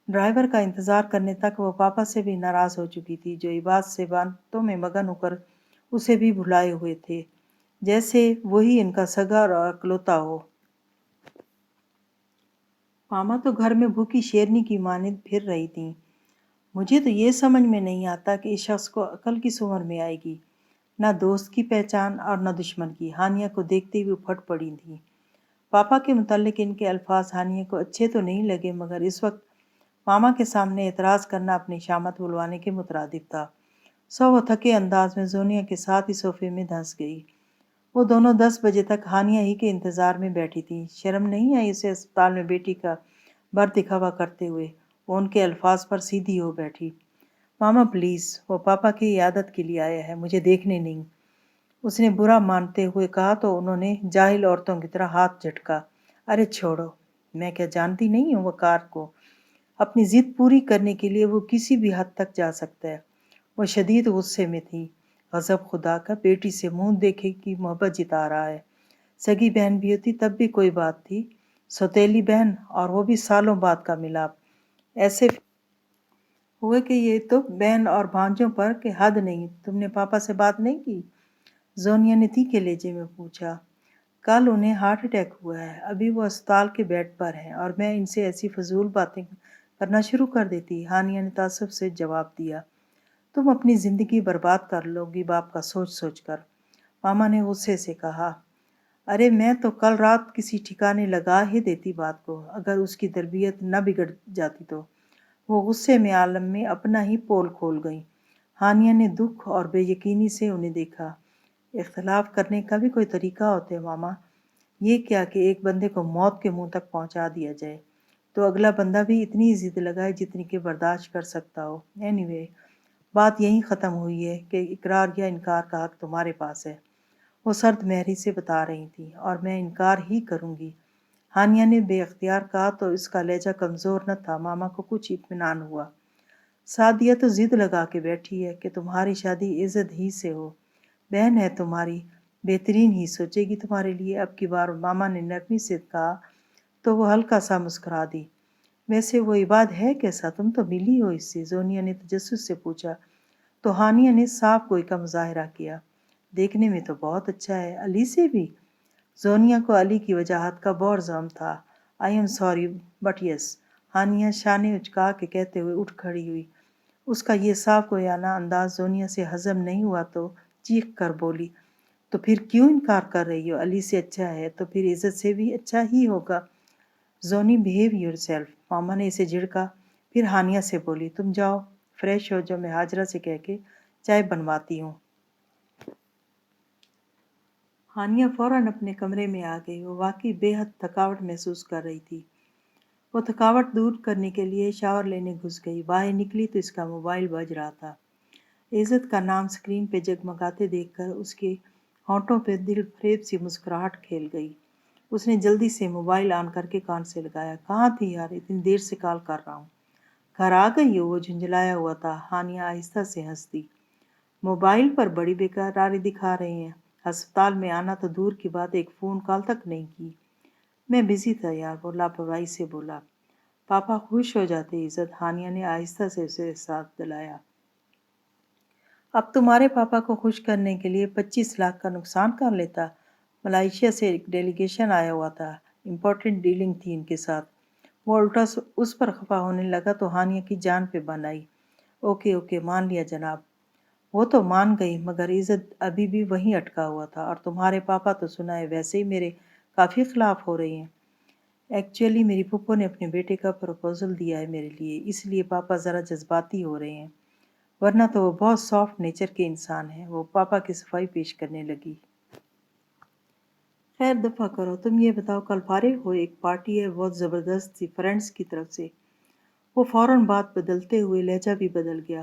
ڈرائیور کا انتظار کرنے تک وہ پاپا سے بھی ناراض ہو چکی تھی، جو عباد سے باتوں میں مگن ہو کر اسے بھی بھلائے ہوئے تھے، جیسے وہی ان کا سگا اور اکلوتا ہو۔ ماما تو گھر میں بھوکی شیرنی کی مانند پھر رہی تھیں۔ مجھے تو یہ سمجھ میں نہیں آتا کہ اس شخص کو عقل کس عمر میں آئے گی، نہ دوست کی پہچان اور نہ دشمن کی۔ ہانیہ کو دیکھتے ہوئے پھٹ پڑی تھیں۔ پاپا کے متعلق ان کے الفاظ ہانیہ کو اچھے تو نہیں لگے، مگر اس وقت ماما کے سامنے اعتراض کرنا اپنی شامت بلوانے کے مترادف تھا۔ سو وہ تھکے انداز میں زونیہ کے ساتھ ہی صوفے میں دھنس گئی۔ وہ دونوں 10 بجے تک ہانیہ ہی کے انتظار میں بیٹھی تھیں۔ شرم نہیں آئی اسے اسپتال میں بیٹی کا بر دکھاوا کرتے ہوئے؟ وہ ان کے الفاظ پر سیدھی ہو بیٹھی۔ ماما پلیز، وہ پاپا کی عیادت کے لیے آیا ہے، مجھے دیکھنے نہیں، اس نے برا مانتے ہوئے کہا تو انہوں نے جاہل عورتوں کی طرح ہاتھ جھٹکا۔ ارے چھوڑو، میں کیا جانتی نہیں ہوں وقار کو؟ اپنی ضد پوری کرنے کے لیے وہ کسی بھی حد تک جا سکتا ہے۔ وہ شدید غصے میں تھی۔ غضب خدا کا، بیٹی سے منہ دیکھے کی محبت جتا رہا ہے۔ سگی بہن بھی ہوتی تب بھی کوئی بات تھی، سوتیلی بہن، اور وہ بھی سالوں بعد کا ملاپ۔ ایسے ہوئے کہ یہ تو بہن اور بھانجوں پر کہ حد نہیں۔ تم نے پاپا سے بات نہیں کی؟ زونیہ نے تیکھے لہجے میں پوچھا۔ کل انہیں ہارٹ اٹیک ہوا ہے، ابھی وہ اسپتال کے بیڈ پر ہیں، اور میں ان سے ایسی فضول باتیں کرنا شروع کر دیتی۔ ہانیہ نے تعصب سے جواب دیا۔ تم اپنی زندگی برباد کر لو گی باپ کا سوچ سوچ کر، ماما نے غصے سے کہا۔ ارے میں تو کل رات کسی ٹھکانے لگا ہی دیتی بات کو، اگر اس کی تربیت نہ بگڑ جاتی تو۔ وہ غصے میں عالم میں اپنا ہی پول کھول گئی۔ ہانیہ نے دکھ اور بے یقینی سے انہیں دیکھا۔ اختلاف کرنے کا بھی کوئی طریقہ ہوتا ہے ماما، یہ کیا کہ ایک بندے کو موت کے منہ تک پہنچا دیا جائے تو اگلا بندہ بھی اتنی ضد لگائے جتنی کہ برداشت کر سکتا ہو۔ اینی وے، بات یہیں ختم ہوئی ہے کہ اقرار یا انکار کا حق تمہارے پاس ہے، وہ سرد مہری سے بتا رہی تھی، اور میں انکار ہی کروں گی۔ ہانیہ نے بے اختیار کہا تو اس کا لہجہ کمزور نہ تھا۔ ماما کو کچھ اطمینان ہوا۔ سعدیہ تو ضد لگا کے بیٹھی ہے کہ تمہاری شادی عزت ہی سے ہو، بہن ہے تمہاری، بہترین ہی سوچے گی تمہارے لیے۔ اب کی بار ماما نے نرمی سے کہا تو وہ ہلکا سا مسکرا دی۔ ویسے وہ عباد ہے کیسا؟ تم تو ملی ہو اس سے؟ زونیہ نے تجسس سے پوچھا۔ تو ہانیہ نے صاف گوئی کا مظاہرہ کیا۔ دیکھنے میں تو بہت اچھا ہے، علی سے بھی؟ زونیہ کو علی کی وجاہت کا بہت زغم تھا۔ I am sorry but yes, Haniya شانے اچکا کے کہتے ہوئے اٹھ کھڑی ہوئی۔ اس کا یہ صاف گویانہ انداز زونیہ سے ہضم نہیں ہوا تو چیخ کر بولی، تو پھر کیوں انکار کر رہی ہو؟ علی سے اچھا ہے تو پھر عزت سے بھی اچھا ہی ہوگا۔ زونی بہیو یور سیلف، ماما نے اسے جھڑکا۔ پھر ہانیہ سے بولی، تم جاؤ فریش ہو جو میں ہاجرہ سے کہہ کے چائے بنواتی ہوں۔ ہانیہ فوراً اپنے کمرے میں آ گئی۔ وہ واقعی بے حد تھکاوٹ محسوس کر رہی تھی۔ وہ تھکاوٹ دور کرنے کے لیے شاور لینے گھس گئی۔ باہر نکلی تو اس کا موبائل بج رہا تھا۔ عزت کا نام سکرین پہ جگمگاتے دیکھ کر اس کے ہونٹوں پہ دل فریب سی مسکراہٹ کھیل گئی۔ اس نے جلدی سے موبائل آن کر کے کان سے لگایا۔ کہاں تھی یار؟ اتنی دیر سے کال کر رہا ہوں۔ گھر آ گئی ہو؟ وہ جھنجھلایا ہوا تھا۔ ہانیہ آہستہ سے ہنس دی۔ موبائل پر بڑی بیقراری دکھا رہے ہیں۔ ہسپتال میں آنا تو دور کی بات، ایک فون کال تک نہیں کی۔ میں بزی تھا یار، وہ لاپرواہی سے بولا۔ پاپا خوش ہو جاتے عزت، ہانیہ نے آہستہ سے اسے احساس دلایا۔ اب تمہارے پاپا کو خوش کرنے کے لیے 25 لاکھ کا نقصان کر لیتا۔ ملائیشیا سے ایک ڈیلیگیشن آیا ہوا تھا، امپورٹنٹ ڈیلنگ تھی ان کے ساتھ۔ وہ الٹا اس پر خفا ہونے لگا تو ہانیہ کی جان پہ بن آئی۔ اوکے اوکے، مان لیا جناب۔ وہ تو مان گئی، مگر عزت ابھی بھی وہیں اٹکا ہوا تھا۔ اور تمہارے پاپا تو سنا ہے ویسے ہی میرے کافی خلاف ہو رہے ہیں۔ ایکچولی میری پھپھو نے اپنے بیٹے کا پروپوزل دیا ہے میرے لیے، اس لیے پاپا ذرا جذباتی ہو رہے ہیں، ورنہ تو وہ بہت سافٹ نیچر کے انسان ہیں۔ وہ پاپا کی صفائی پیش کرنے لگی۔ خیر دفعہ کرو، تم یہ بتاؤ کل فارغ ہو؟ ایک پارٹی ہے بہت زبردست سی فرینڈس کی طرف سے۔ وہ فوراً بات بدلتے ہوئے لہجہ بھی بدل گیا۔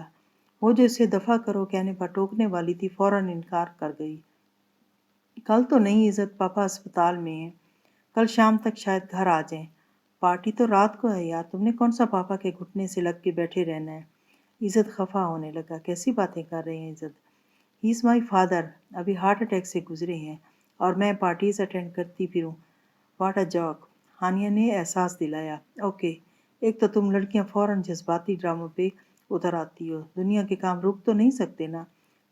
وہ جو اسے دفعہ کرو کہنے پر ٹوکنے والی تھی فوراً انکار کر گئی۔ کل تو نہیں عزت، پاپا اسپتال میں ہیں، کل شام تک شاید گھر آ جائیں۔ پارٹی تو رات کو ہے یار، تم نے کون سا پاپا کے گھٹنے سے لگ کے بیٹھے رہنا ہے؟ عزت خفا ہونے لگا۔ کیسی باتیں کر رہے ہیں عزت؟ ہی از مائی فادر، ابھی ہارٹ اٹیک سے گزرے ہیں، اور میں پارٹیز اٹینڈ کرتی پھروں۔ واٹ اے جوک، ہانیہ نے احساس دلایا۔ اوکے، ایک تو تم لڑکیاں فوراً جذباتی ڈراموں پہ اتر آتی ہو، دنیا کے کام روک تو نہیں سکتے نا،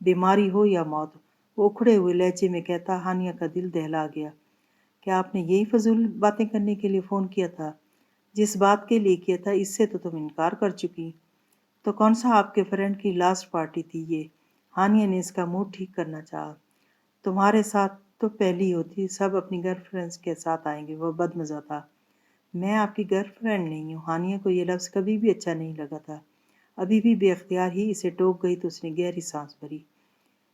بیماری ہو یا موت۔ وہ اکھڑے ہوئے لہجے میں کہتا ہانیہ کا دل دہلا گیا۔ کیا آپ نے یہی فضول باتیں کرنے کے لیے فون کیا تھا؟ جس بات کے لیے کیا تھا اس سے تو تم انکار کر چکی۔ تو کون سا آپ کے فرینڈ کی لاسٹ پارٹی تھی یہ؟ ہانیہ نے اس کا موڈ ٹھیک کرنا چاہا۔ تمہارے ساتھ تو پہلی ہوتی، سب اپنی گرل فرینڈس کے ساتھ آئیں گے، وہ بد مزہ تھا۔ میں آپ کی گرل فرینڈ نہیں ہوں۔ ہانیہ کو یہ لفظ کبھی بھی اچھا نہیں لگا تھا۔ ابھی بھی بے اختیار ہی اسے ٹوک گئی تو اس نے گہری سانس بھری۔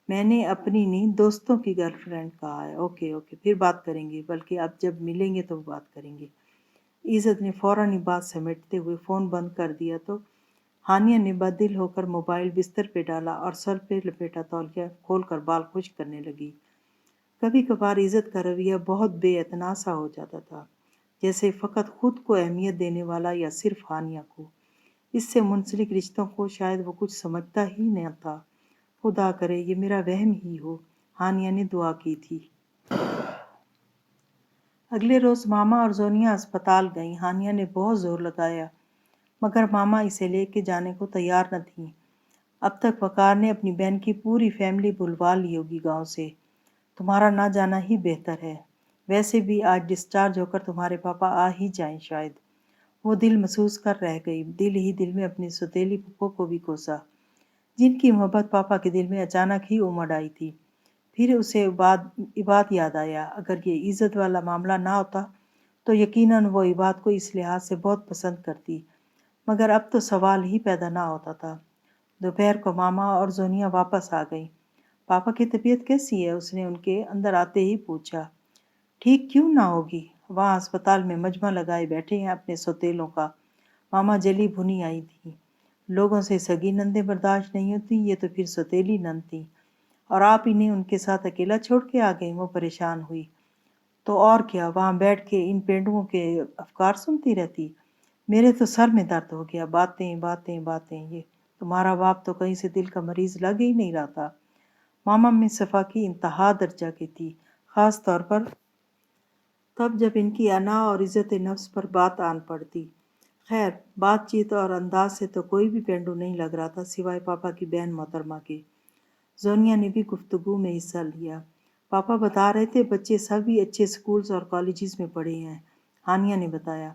میں نے اپنی نہیں، دوستوں کی گرل فرینڈ کہا ہے۔ اوکے اوکے، پھر بات کریں گے، بلکہ اب جب ملیں گے تو بات کریں گے۔ عزت نے فوراً ہی بات سمیٹتے ہوئے فون بند کر دیا تو ہانیہ نے بددل ہو کر موبائل بستر پہ ڈالا اور سر پہ لپیٹا تولیہ کھول کر بال خشک کرنے لگی۔ کبھی کبھار عزت کا رویہ بہت بے اعتنا سا ہو جاتا تھا، جیسے فقط خود کو اہمیت دینے والا یا صرف ہانیہ کو۔ اس سے منسلک رشتوں کو شاید وہ کچھ سمجھتا ہی نہ تھا۔ خدا کرے یہ میرا وہم ہی ہو، ہانیہ نے دعا کی تھی۔ اگلے روز ماما اور زونیہ اسپتال گئیں۔ ہانیہ نے بہت زور لگایا، مگر ماما اسے لے کے جانے کو تیار نہ تھیں۔ اب تک وقار نے اپنی بہن کی پوری فیملی بلوا لی ہوگی گاؤں سے، تمہارا نہ جانا ہی بہتر ہے۔ ویسے بھی آج ڈسچارج ہو کر تمہارے پاپا آ ہی جائیں شاید۔ وہ دل محسوس کر رہ گئی، دل ہی دل میں اپنی سوتیلی پھپھو کو بھی کوسا، جن کی محبت پاپا کے دل میں اچانک ہی امڑ آئی تھی۔ پھر اسے عباد یاد آیا۔ اگر یہ عزت والا معاملہ نہ ہوتا تو یقیناً وہ عباد کو اس لحاظ سے بہت پسند کرتی، مگر اب تو سوال ہی پیدا نہ ہوتا تھا۔ دوپہر کو ماما اور زونیہ واپس آ گئیں۔ پاپا کی طبیعت کیسی ہے؟ اس نے ان کے اندر آتے ہی پوچھا۔ ٹھیک کیوں نہ ہوگی، وہاں اسپتال میں مجمع لگائے بیٹھے ہیں اپنے سوتیلوں کا۔ ماما جلی بھنی آئی تھی۔ لوگوں سے سگی نندیں برداشت نہیں ہوتی، یہ تو پھر سوتیلی نند تھی، اور آپ انہیں ان کے ساتھ اکیلا چھوڑ کے آ گئیں۔ وہ پریشان ہوئی۔ تو اور کیا، وہاں بیٹھ کے ان پینڈوؤں کے افکار سنتی رہتی؟ میرے تو سر میں درد ہو گیا، باتیں باتیں باتیں، یہ تمہارا باپ تو کہیں سے دل کا مریض لگ ہی نہیں رہا تھا۔ ماما میں صفا کی انتہا درجہ کی تھی، خاص طور پر تب جب ان کی انا اور عزت نفس پر بات آن پڑتی۔ خیر بات چیت اور انداز سے تو کوئی بھی پینڈو نہیں لگ رہا تھا سوائے پاپا کی بہن محترمہ کے۔ زونیا نے بھی گفتگو میں حصہ لیا۔ پاپا بتا رہے تھے بچے سبھی اچھے سکولز اور کالجز میں پڑھے ہیں۔ ہانیہ نے بتایا۔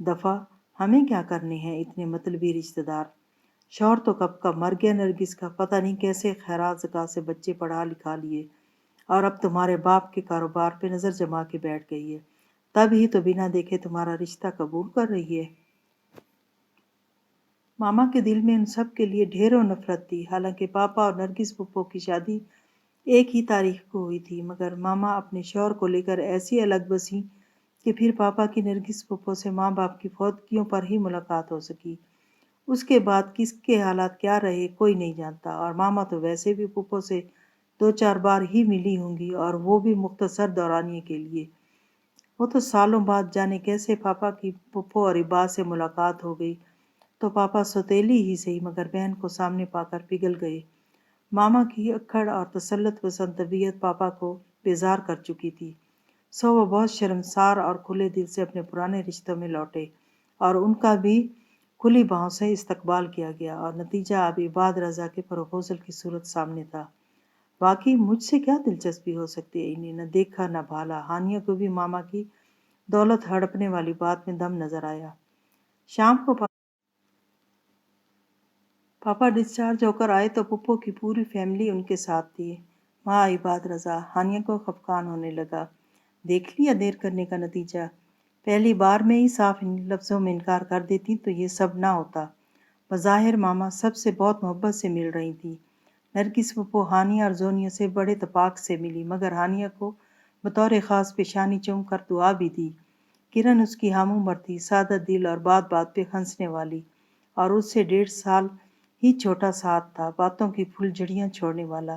دفعہ ہمیں کیا کرنے ہیں اتنے مطلبی رشتہ دار؟ شوہر تو کب کا مر گیا نرگس کا، پتہ نہیں کیسے خیرات زکوٰۃ سے بچے پڑھا لکھا لیے، اور اب تمہارے باپ کے کاروبار پہ نظر جما کے بیٹھ گئی ہے، تب ہی تو بنا دیکھے تمہارا رشتہ قبول کر رہی ہے۔ ماما کے دل میں ان سب کے لیے ڈھیروں نفرت تھی، حالانکہ پاپا اور نرگس پھپھو کی شادی ایک ہی تاریخ کو ہوئی تھی، مگر ماما اپنے شوہر کو لے کر ایسی الگ بسیں کہ پھر پاپا کی نرگس پھپھو سے ماں باپ کی فوتگیوں پر ہی ملاقات ہو سکی۔ اس کے بعد کس کے حالات کیا رہے کوئی نہیں جانتا، اور ماما تو ویسے بھی پھپھو سے 2-4 بار ہی ملی ہوں گی، اور وہ بھی مختصر دورانیے کے لیے۔ وہ تو سالوں بعد جانے کیسے پاپا کی پھپھو اور ابا سے ملاقات ہو گئی، تو پاپا سوتیلی ہی صحیح مگر بہن کو سامنے پا کر پگھل گئے۔ ماما کی اکھڑ اور تسلط پسند طبیعت پاپا کو بیزار کر چکی تھی، سو وہ بہت شرمسار اور کھلے دل سے اپنے پرانے رشتوں میں لوٹے، اور ان کا بھی کھلی باہوں سے استقبال کیا گیا، اور نتیجہ اب عباد رضا کے پروپوزل کی صورت سامنے تھا۔ واقعی مجھ سے کیا دلچسپی ہو سکتی ہے انہیں نہ دیکھا نہ بھالا۔ ہانیہ کو بھی ماما کی دولت ہڑپنے والی بات میں دم نظر آیا۔ شام کو پاپا ڈسچارج ہو کر آئے تو پھپھو کی پوری فیملی ان کے ساتھ تھی۔ واہ عباد رضا، ہانیہ کو خفقان ہونے لگا۔ دیکھ لیا دیر کرنے کا نتیجہ، پہلی بار میں ہی صاف لفظوں میں انکار کر دیتی تو یہ سب نہ ہوتا۔ بظاہر ماما سب سے بہت محبت سے مل رہی تھی۔ نرگس پھپھو ہانیہ اور زونیہ سے بڑے اتفاق سے ملی، مگر ہانیہ کو بطور خاص پیشانی چوم کر دعا بھی دی۔ کرن اس کی ہم عمر تھی، سادہ دل اور بات بات پہ ہنسنے والی، اور اس سے 1.5 سال ہی چھوٹا ساتھ تھا، باتوں کی پھول جھڑیاں چھوڑنے والا۔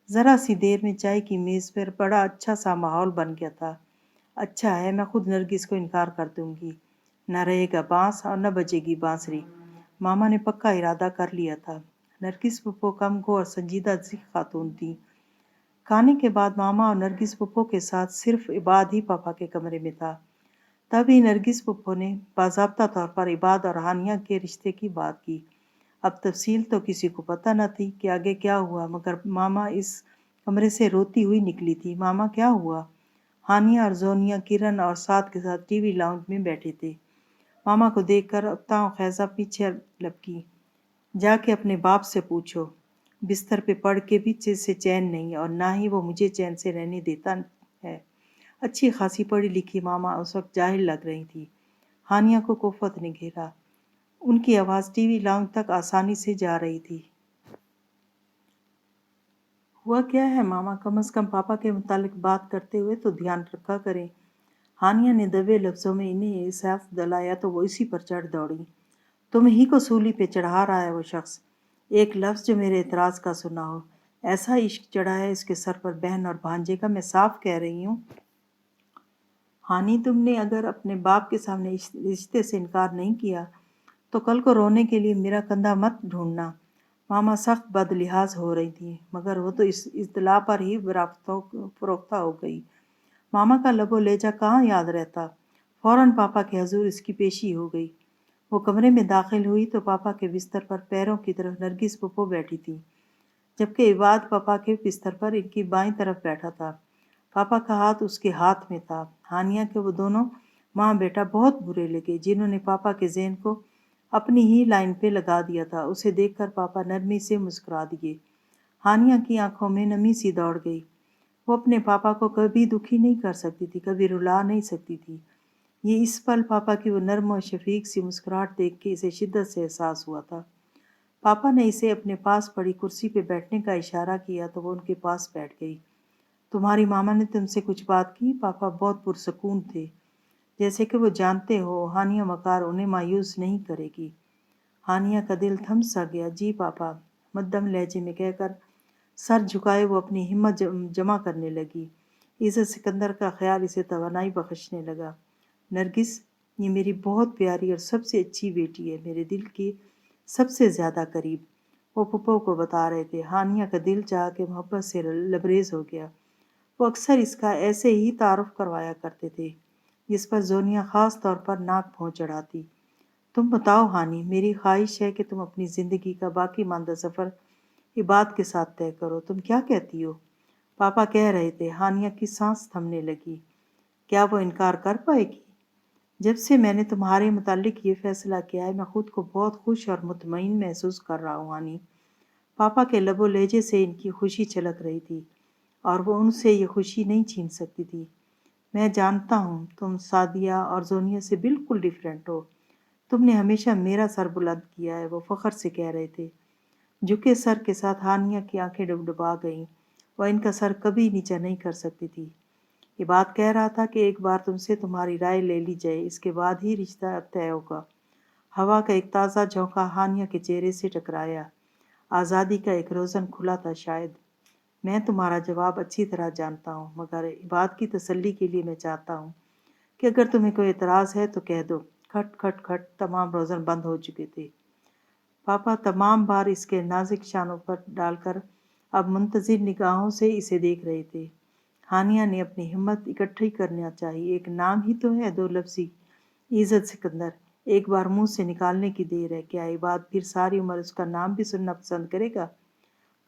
ذرا سی دیر میں چائے کی میز پر بڑا اچھا سا ماحول بن گیا تھا۔ اچھا ہے میں خود نرگس کو انکار کر دوں گی، نہ رہے گا بانس اور نہ بجے گی بانسری۔ ماما نے پکا ارادہ کر لیا تھا۔ نرگس پھپھو کم گو اور سنجیدہ سی خاتون تھی۔ کھانے کے بعد ماما اور نرگس پھپھو کے ساتھ صرف عباد ہی پاپا کے کمرے میں تھا۔ تب ہی نرگس پھپھو نے باضابطہ طور پر عباد اور ہانیہ کے رشتے کی بات کی۔ اب تفصیل تو کسی کو پتہ نہ تھی کہ آگے کیا ہوا، مگر ماما اس کمرے سے روتی ہوئی نکلی تھی۔ ماما کیا ہوا؟ ہانیہ اور زونیہ، کرن اور ساتھ کے ساتھ ٹی وی لاؤنج میں بیٹھے تھے۔ ماما کو دیکھ کر افتاح و خیزہ پیچھے لپکی۔ جا کے اپنے باپ سے پوچھو، بستر پہ پڑ کے بھی سے چین نہیں، اور نہ ہی وہ مجھے چین سے رہنے دیتا ہے۔ اچھی خاصی پڑھی لکھی ماما اس وقت جاہل لگ رہی تھی۔ ہانیہ کو کوفت نے گھیرا، ان کی آواز ٹی وی لاؤنج تک آسانی سے جا رہی تھی۔ ہوا کیا ہے ماما؟ کم از کم پاپا کے متعلق بات کرتے ہوئے تو دھیان رکھا کریں۔ ہانیہ نے دبے لفظوں میں انہیں احساس دلایا تو وہ اسی پر چڑھ دوڑی۔ تم ہی کو سولی پہ چڑھا رہا ہے وہ شخص، ایک لفظ جو میرے اعتراض کا سنا ہو۔ ایسا عشق چڑھا ہے اس کے سر پر بہن اور بھانجے کا، میں صاف کہہ رہی ہوں۔ ہانی تم نے اگر اپنے باپ کے سامنے اس رشتے سے انکار نہیں کیا تو کل کو رونے کے لیے میرا کندھا مت ڈھونڈنا۔ ماما سخت بد لحاظ ہو رہی تھی، مگر وہ تو اس اطلاع پر ہی فروختہ ہو گئی۔ ماما کا لب و لہجہ کہاں یاد رہتا، فوراً پاپا کے حضور اس کی پیشی ہو گئی۔ وہ کمرے میں داخل ہوئی تو پاپا کے بستر پر پیروں کی طرف نرگس پھپھو بیٹھی تھی، جبکہ عباد پاپا کے بستر پر ان کی بائیں طرف بیٹھا تھا۔ پاپا کا ہاتھ اس کے ہاتھ میں تھا۔ ہانیہ کے وہ دونوں ماں بیٹا بہت برے لگے جنہوں نے پاپا کے ذہن کو اپنی ہی لائن پہ لگا دیا تھا۔ اسے دیکھ کر پاپا نرمی سے مسکرا دیے۔ ہانیہ کی آنکھوں میں نمی سی دوڑ گئی۔ وہ اپنے پاپا کو کبھی دکھی نہیں کر سکتی تھی، کبھی رلا نہیں سکتی تھی۔ یہ اس پل پاپا کی وہ نرم و شفیق سی مسکراہٹ دیکھ کے اسے شدت سے احساس ہوا تھا۔ پاپا نے اسے اپنے پاس پڑی کرسی پہ بیٹھنے کا اشارہ کیا تو وہ ان کے پاس بیٹھ گئی۔ تمہاری ماما نے تم سے کچھ بات کی؟ پاپا بہت پرسکون تھے، جیسے کہ وہ جانتے ہو ہانیہ مکار انہیں مایوس نہیں کرے گی۔ ہانیہ کا دل تھم سا گیا۔ جی پاپا، مدھم لہجے میں کہہ کر سر جھکائے وہ اپنی ہمت جمع کرنے لگی۔ عزت سکندر کا خیال اسے توانائی بخشنے لگا۔ نرگس، یہ میری بہت پیاری اور سب سے اچھی بیٹی ہے، میرے دل کے سب سے زیادہ قریب، وہ پھپھو کو بتا رہے تھے۔ ہانیہ کا دل چاہ کے محبت سے لبریز ہو گیا۔ وہ اکثر اس کا ایسے ہی تعارف کروایا کرتے تھے، جس پر زونیہ خاص طور پر ناک بھون چڑھاتی۔ تم بتاؤ ہانی، میری خواہش ہے کہ تم اپنی زندگی کا باقی ماندہ سفر عباد کے ساتھ طے کرو۔ تم کیا کہتی ہو؟ پاپا کہہ رہے تھے۔ ہانیہ کی سانس تھمنے لگی۔ کیا وہ انکار کر پائے گی؟ جب سے میں نے تمہارے متعلق یہ فیصلہ کیا ہے میں خود کو بہت خوش اور مطمئن محسوس کر رہا ہوں ہانی۔ پاپا کے لب و لہجے سے ان کی خوشی چھلک رہی تھی اور وہ ان سے یہ خوشی نہیں چھین سکتی تھی۔ میں جانتا ہوں تم سعدیہ اور زونیہ سے بالکل ڈیفرنٹ ہو۔ تم نے ہمیشہ میرا سر بلند کیا ہے، وہ فخر سے کہہ رہے تھے۔ جھکے سر کے ساتھ ہانیہ کی آنکھیں ڈبڈبا گئیں۔ وہ ان کا سر کبھی نیچا نہیں کر سکتی تھی۔ یہ بات کہہ رہا تھا کہ ایک بار تم سے تمہاری رائے لے لی جائے، اس کے بعد ہی رشتہ طے ہوگا۔ ہوا کا ایک تازہ جھونکا ہانیہ کے چہرے سے ٹکرایا۔ آزادی کا ایک روزن کھلا تھا شاید۔ میں تمہارا جواب اچھی طرح جانتا ہوں، مگر عباد کی تسلی کے لیے میں چاہتا ہوں کہ اگر تمہیں کوئی اعتراض ہے تو کہہ دو۔ کھٹ کھٹ کھٹ تمام روزن بند ہو چکے تھے۔ پاپا تمام بار اس کے نازک شانوں پر ڈال کر اب منتظر نگاہوں سے اسے دیکھ رہے تھے۔ ہانیہ نے اپنی ہمت اکٹھی کرنا چاہی۔ ایک نام ہی تو ہے، دو لفظی، عزت سکندر۔ ایک بار منہ سے نکالنے کی دیر ہے، کیا عباد پھر ساری عمر اس کا نام بھی سننا پسند کرے گا؟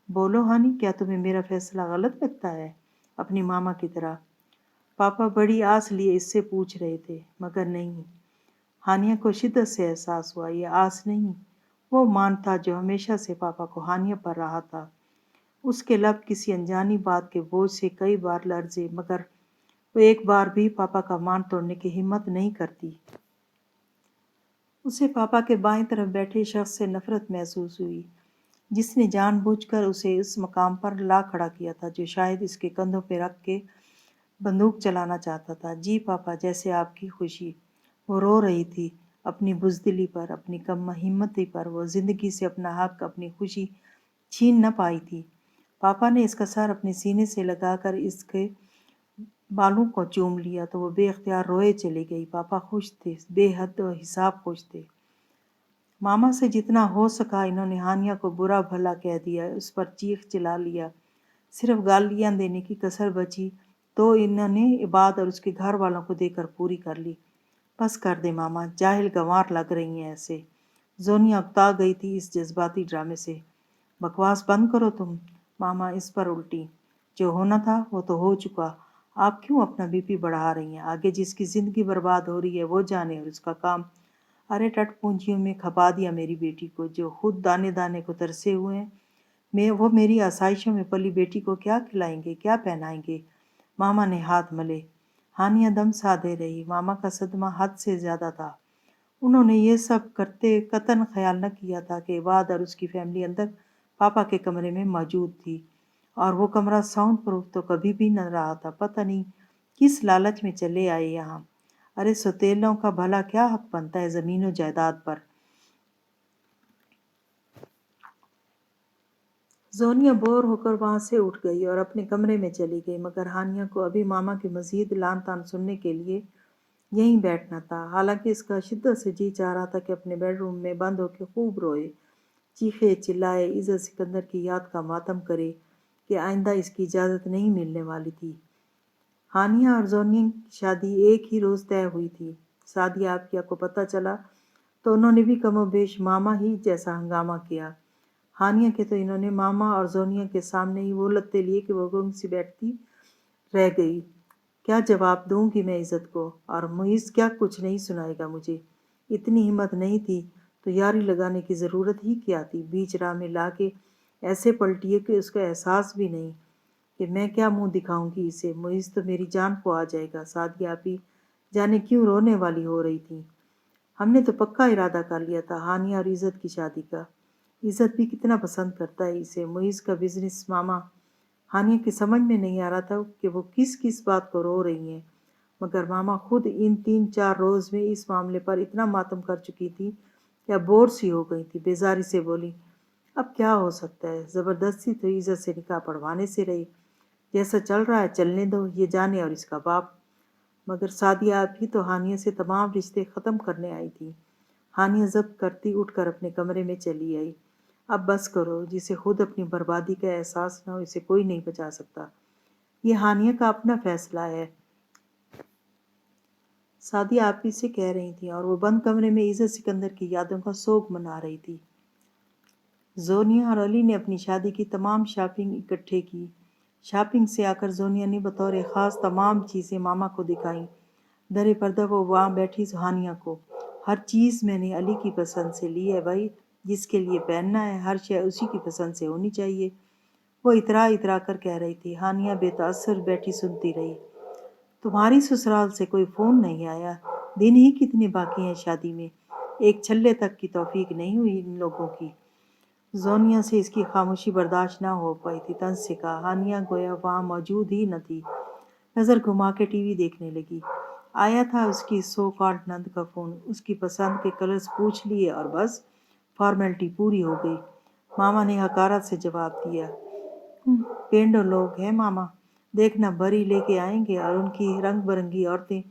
بولو ہانی، کیا تمہیں میرا فیصلہ غلط لگتا ہے؟ اپنی ماما کی طرح پاپا بڑی آس لیے اس سے پوچھ رہے تھے، مگر نہیں۔ ہانیہ کو شدت سے احساس ہوا یہ آس نہیں، وہ مان تھا جو ہمیشہ سے پاپا کو ہانیہ پر رہا تھا۔ اس کے لب کسی انجانی بات کے بوجھ سے کئی بار لرزے، مگر وہ ایک بار بھی پاپا کا مان توڑنے کی ہمت نہیں کرتی۔ اسے پاپا کے بائیں طرف بیٹھے شخص سے نفرت محسوس ہوئی، جس نے جان بوجھ کر اسے اس مقام پر لا کھڑا کیا تھا جو شاید اس کے کندھوں پہ رکھ کے بندوق چلانا چاہتا تھا۔ جی پاپا، جیسے آپ کی خوشی۔ وہ رو رہی تھی، اپنی بزدلی پر، اپنی کم ہمتی پر۔ وہ زندگی سے اپنا حق، اپنی خوشی چھین نہ پائی تھی۔ پاپا نے اس کا سر اپنے سینے سے لگا کر اس کے بالوں کو چوم لیا تو وہ بے اختیار روئے چلی گئی۔ پاپا خوش تھے، بے حد و حساب خوش تھے۔ ماما سے جتنا ہو سکا انہوں نے ہانیہ کو برا بھلا کہہ دیا، اس پر چیخ چلا لیا۔ صرف گالیاں دینے کی کسر بچی تو انہوں نے عباد اور اس کے گھر والوں کو دے کر پوری کر لی۔ بس کر دے ماما، جاہل گنوار لگ رہی ہیں ایسے۔ زونیہ اکتا گئی تھی اس جذباتی ڈرامے سے۔ بکواس بند کرو تم۔ ماما اس پر الٹی۔ جو ہونا تھا وہ تو ہو چکا، آپ کیوں اپنا بی پی بڑھا رہی ہیں؟ آگے جس کی زندگی برباد ہو رہی ہے وہ جانے اور اس کا کام۔ ارے ٹٹ پونجیوں میں کھپا دیا میری بیٹی کو، جو خود دانے دانے کو ترسے ہوئے ہیں۔ وہ میری آسائشوں میں پلی بیٹی کو کیا کھلائیں گے، کیا پہنائیں گے؟ ماما نے ہاتھ ملے۔ ہانیہ دم سادے رہی۔ ماما کا صدمہ حد سے زیادہ تھا۔ انہوں نے یہ سب کرتے قطعاً خیال نہ کیا تھا کہ عباد اور اس کی فیملی اندر پاپا کے کمرے میں موجود تھی، اور وہ کمرہ ساؤنڈ پروف تو کبھی بھی نہ رہا تھا۔ پتہ نہیں کس لالچ میں چلے آئے یہاں۔ ارے سوتیلوں کا بھلا کیا حق بنتا ہے زمین و جائیداد پر؟ زونیہ بور ہو کر وہاں سے اٹھ گئی اور اپنے کمرے میں چلی گئی، مگر ہانیہ کو ابھی ماما کے مزید لان تان سننے کے لیے یہیں بیٹھنا تھا۔ حالانکہ اس کا شدت سے جی چاہ رہا تھا کہ اپنے بیڈ روم میں بند ہو کے خوب روئے، چیخے چلائے، عزت سکندر کی یاد کا ماتم کرے کہ آئندہ اس کی اجازت نہیں ملنے والی تھی۔ ہانیہ اور زونیہ کی شادی ایک ہی روز طے ہوئی تھی۔ سعدیہ آپیہ کو پتہ چلا تو انہوں نے بھی کم و بیش ماما ہی جیسا ہنگامہ کیا۔ ہانیہ کے تو انہوں نے ماما اور زونیہ کے سامنے ہی وہ لتے لیے کہ وہ گنگ سی بیٹھتی رہ گئی۔ کیا جواب دوں گی میں عزت کو؟ اور معیز کیا کچھ نہیں سنائے گا مجھے؟ اتنی ہمت نہیں تھی تو یاری لگانے کی ضرورت ہی کیا تھی؟ بیچ راہ میں لا کے ایسے پلٹیے کہ اس کا احساس بھی نہیں کہ میں کیا منہ دکھاؤں گی اسے۔ معیز تو میری جان کو آ جائے گا۔ سعدیہ آپی جانے کیوں رونے والی ہو رہی تھی۔ ہم نے تو پکا ارادہ کر لیا تھا ہانیہ اور عزت کی شادی کا۔ عزت بھی کتنا پسند کرتا ہے اسے۔ معیز کا بزنس ماما۔ ہانیہ کی سمجھ میں نہیں آ رہا تھا کہ وہ کس بات کو رو رہی ہیں، مگر ماما خود ان 3-4 روز میں اس معاملے پر اتنا ماتم کر چکی تھی کہ اب بور سی ہو گئی تھی۔ بیزاری سے بولی، اب کیا ہو سکتا ہے؟ زبردستی تو عزت سے نکاح پڑھوانے سے رہی۔ جیسا چل رہا ہے چلنے دو، یہ جانے اور اس کا باپ۔ مگر سعدیہ آپی تو ہانیہ سے تمام رشتے ختم کرنے آئی تھی۔ ہانیہ ضبط کرتی اٹھ کر اپنے کمرے میں چلی آئی۔ اب بس کرو، جسے خود اپنی بربادی کا احساس نہ ہو اسے کوئی نہیں بچا سکتا۔ یہ ہانیہ کا اپنا فیصلہ ہے۔ سعدیہ آپی سے کہہ رہی تھیں اور وہ بند کمرے میں عزت سکندر کی یادوں کا سوگ منا رہی تھی۔ زونیا اور علی نے اپنی شادی کی تمام شاپنگ اکٹھے کی۔ شاپنگ سے آ کر زونیا نے بطور خاص تمام چیزیں ماما کو دکھائیں۔ در پردہ وہ وہاں بیٹھی ہانیہ کو۔ ہر چیز میں نے علی کی پسند سے لی ہے بھائی، جس کے لیے پہننا ہے ہر شے اسی کی پسند سے ہونی چاہیے، وہ اترا کر کہہ رہی تھی۔ ہانیہ بے تاثر بیٹھی سنتی رہی۔ تمہاری سسرال سے کوئی فون نہیں آیا؟ دن ہی کتنے باقی ہیں شادی میں، ایک چھلے تک کی توفیق نہیں ہوئی ان لوگوں کی۔ زونیا سے اس کی خاموشی برداشت نہ ہو پائی تھی، طنز سے کہا۔ ہانیہ گویا وہاں موجود ہی نہ تھی، نظر گھما کے ٹی وی دیکھنے لگی۔ آیا تھا اس کی سو کالڈ نند کا فون، اس کی پسند کے کلرز پوچھ لیے اور بس فارمیلٹی پوری ہو گئی۔ ماما نے حقارت سے جواب دیا، پینڈو لوگ ہیں ماما، دیکھنا بری لے کے آئیں گے اور ان کی رنگ برنگی عورتیں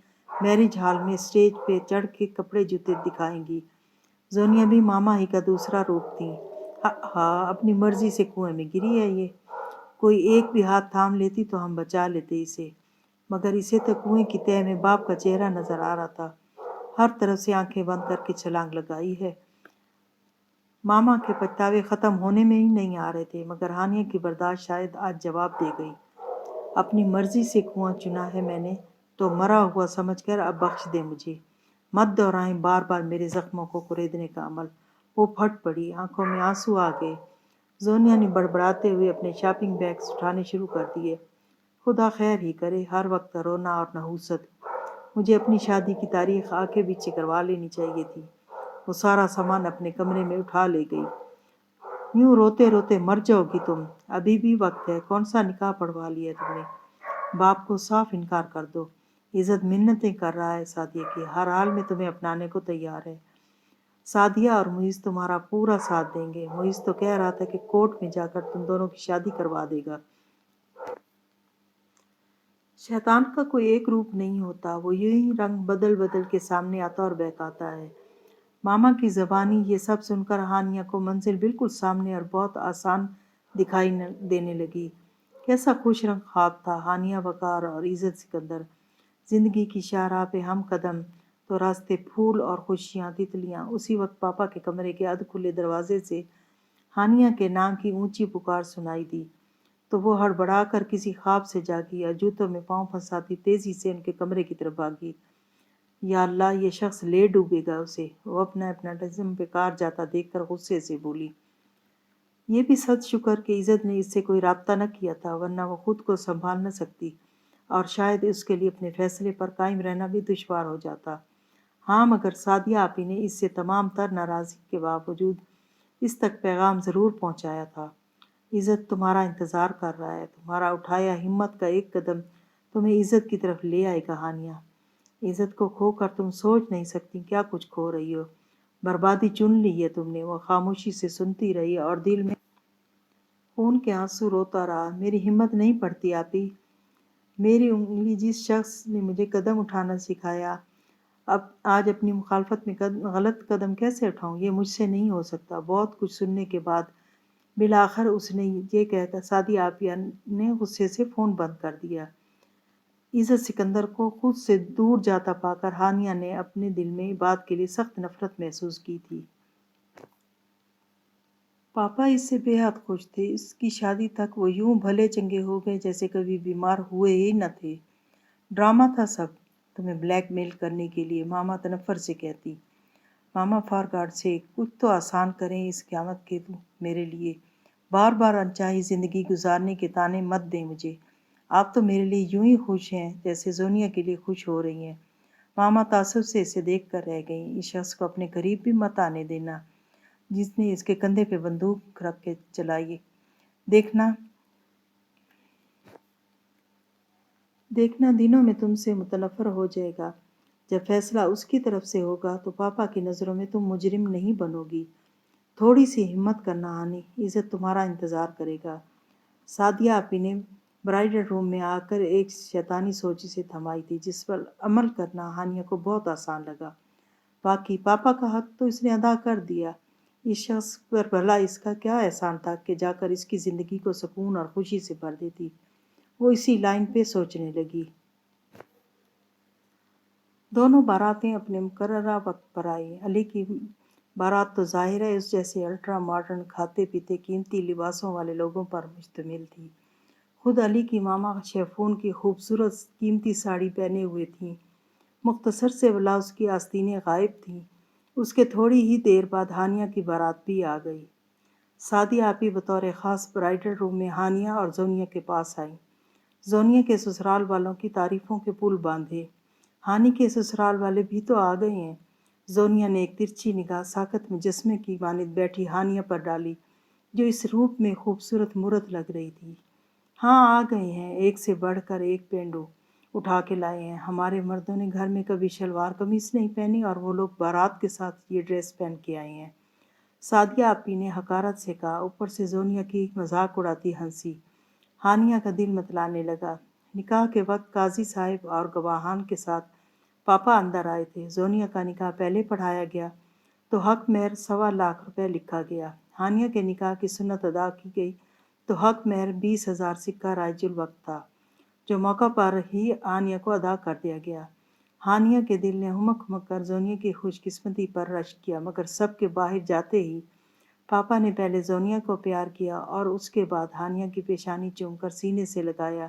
میرج ہال میں اسٹیج پہ چڑھ کے کپڑے جوتے دکھائیں گی۔ زونیا بھی ماما ہی کا دوسرا روپ تھی۔ ہاں اپنی مرضی سے کنویں میں گری ہے یہ، کوئی ایک بھی ہاتھ تھام لیتی تو ہم بچا لیتے اسے، مگر اسے تو کنویں کی تہہ میں باپ کا چہرہ نظر آ رہا تھا، ہر طرف سے آنکھیں بند کر کے چھلانگ لگائی ہے۔ ماما کے پچھتاوے ختم ہونے میں ہی نہیں آ رہے تھے، مگر ہانیہ کی برداشت شاید آج جواب دے گئی۔ اپنی مرضی سے کنواں چنا ہے میں نے تو مرا ہوا سمجھ کر اب بخش دے مجھے، مت دہرائیں بار بار میرے زخموں کو کریدنے کا عمل۔ وہ پھٹ پڑی، آنکھوں میں آنسو آ گئے۔ زونیا نے بڑبڑاتے ہوئے اپنے شاپنگ بیگز اٹھانے شروع کر دیے۔ خدا خیر ہی کرے، ہر وقت رونا اور نحوست۔ مجھے اپنی شادی کی تاریخ آگے پیچھے کروا لینی چاہیے تھی۔ وہ سارا سامان اپنے کمرے میں اٹھا لے گئی۔ یوں روتے روتے مر جاؤ گی تم، ابھی بھی وقت ہے، کون سا نکاح پڑھوا لیا تم نے؟ باپ کو صاف انکار کر دو، عزت منتیں کر رہا ہے سعدیہ کی، ہر حال میں تمہیں اپنانے کو تیار ہے۔ سعدیہ اور معیز تمہارا پورا ساتھ دیں گے، معیز تو کہہ رہا تھا کہ کورٹ میں جا کر تم دونوں کی شادی کروا دے گا۔ شیطان کا کوئی ایک روپ نہیں ہوتا، وہ یوں ہی رنگ بدل بدل کے سامنے آتا اور بہکاتا ہے۔ ماما کی زبانی یہ سب سن کر ہانیہ کو منزل بالکل سامنے اور بہت آسان دکھائی دینے لگی۔ کیسا خوش رنگ خواب تھا ہانیہ وقار اور عزت سکندر، زندگی کی شاہراہ پہ ہم قدم، تو راستے پھول اور خوشیاں تتلیاں۔ اسی وقت پاپا کے کمرے کے ادھ کھلے دروازے سے ہانیہ کے نام کی اونچی پکار سنائی دی، تو وہ ہڑبڑا کر کسی خواب سے جاگی اور جوتوں میں پاؤں پھنساتی تیزی سے ان کے کمرے کی طرف بھاگی۔ یا اللہ یہ شخص لے ڈوبے گا اسے، وہ اپنا جسم بیکار جاتا دیکھ کر غصے سے بولی۔ یہ بھی سچ شکر کہ عزت نے اس سے کوئی رابطہ نہ کیا تھا، ورنہ وہ خود کو سنبھال نہ سکتی اور شاید اس کے لیے اپنے فیصلے پر قائم رہنا بھی دشوار ہو جاتا۔ ہاں مگر سعدیہ آپی نے اس سے تمام تر ناراضگی کے باوجود اس تک پیغام ضرور پہنچایا تھا، عزت تمہارا انتظار کر رہا ہے، تمہارا اٹھایا ہمت کا ایک قدم تمہیں عزت کی طرف لے آئے گا ہانیہ۔ عزت کو کھو کر تم سوچ نہیں سکتی کیا کچھ کھو رہی ہو، بربادی چن لی ہے تم نے۔ وہ خاموشی سے سنتی رہی اور دل میں خون کے آنسو روتا رہا۔ میری ہمت نہیں پڑتی آپی، میری انگلی جس شخص نے مجھے قدم اٹھانا سکھایا، اب آج اپنی مخالفت میں غلط قدم کیسے اٹھاؤں؟ یہ مجھ سے نہیں ہو سکتا۔ بہت کچھ سننے کے بعد بالآخر اس نے یہ کہہ کر سعدیہ آپیہ نے غصے سے فون بند کر دیا۔ عزت سکندر کو خود سے دور جاتا پا کر ہانیہ نے اپنے دل میں بات کے لیے سخت نفرت محسوس کی تھی۔ پاپا اس سے بے حد خوش تھے، اس کی شادی تک وہ یوں بھلے چنگے ہو گئے جیسے کبھی بیمار ہوئے ہی نہ تھے۔ ڈرامہ تھا سب، تمہیں بلیک میل کرنے کے لیے، ماما تنفر سے کہتی۔ ماما فار گاڈ سے کچھ تو آسان کریں اس قیامت کے میرے لیے، بار بار انچاہی زندگی گزارنے کے طعنے مت دیں مجھے، آپ تو میرے لیے یوں ہی خوش ہیں جیسے زونیا کے لیے خوش ہو رہی ہیں۔ ماما تعصب سے اسے دیکھ کر رہ گئیں۔ اس شخص کو اپنے قریب بھی مت آنے دینا جس نے اس کے کندھے پہ بندوق رکھ کے چلائی، دیکھنا دنوں میں تم سے متنفر ہو جائے گا۔ جب فیصلہ اس کی طرف سے ہوگا تو پاپا کی نظروں میں تم مجرم نہیں بنو گی۔ تھوڑی سی ہمت کرنا ہانی، عزت تمہارا انتظار کرے گا۔ سعدیہ آپی نے برائڈل روم میں آ کر ایک شیطانی سوچ اسے تھمائی تھی جس پر عمل کرنا ہانیہ کو بہت آسان لگا۔ باقی پاپا کا حق تو اس نے ادا کر دیا، اس شخص پر بھلا اس کا کیا احسان تھا کہ جا کر اس کی زندگی کو سکون اور خوشی سے بھر دیتی۔ وہ اسی لائن پہ سوچنے لگی۔ دونوں باراتیں اپنے مقررہ وقت پر آئیں۔ علی کی بارات تو ظاہر ہے اس جیسے الٹرا ماڈرن کھاتے پیتے قیمتی لباسوں والے لوگوں پر مشتمل تھی۔ خود علی کی ماما شیفون کی خوبصورت قیمتی ساڑی پہنے ہوئے تھیں، مختصر سے بلاؤز کی آستینیں غائب تھیں۔ اس کے تھوڑی ہی دیر بعد ہانیہ کی بارات بھی آ گئی۔ سعدیہ آپی بطور خاص برائڈل روم میں ہانیہ اور زونیہ کے پاس آئیں۔ زونیہ کے سسرال والوں کی تعریفوں کے پل باندھے۔ ہانی کے سسرال والے بھی تو آ گئے ہیں۔ زونیہ نے ایک ترچھی نگاہ ساکت مجسمے کی مانند بیٹھی ہانیہ پر ڈالی، جو اس روپ میں خوبصورت مورت لگ رہی تھی۔ ہاں آ گئے ہیں، ایک سے بڑھ کر ایک پینڈو اٹھا کے لائے ہیں۔ ہمارے مردوں نے گھر میں کبھی شلوار قمیص نہیں پہنی اور وہ لوگ بارات کے ساتھ یہ ڈریس پہن کے آئے ہیں۔ سعدیہ آپی نے حقارت سے کہا، اوپر سے زونیہ کی مذاق اڑاتی ہنسی۔ ہانیہ کا دل متلانے لگا۔ نکاح کے وقت قاضی صاحب اور گواہان کے ساتھ پاپا اندر آئے تھے۔ زونیہ کا نکاح پہلے پڑھایا گیا تو حق مہر 1.25 روپے لکھا گیا۔ ہانیہ کے نکاح کی سنت ادا کی گئی تو حق مہر 20,000 سکہ رائج الوقت تھا، جو موقع پر ہی ہانیہ کو ادا کر دیا گیا۔ ہانیہ کے دل نے ہمک ہمک کر زونیہ کی خوش قسمتی پر رشک کیا، مگر سب کے باہر جاتے ہی پاپا نے پہلے زونیہ کو پیار کیا اور اس کے بعد ہانیہ کی پیشانی چوم کر سینے سے لگایا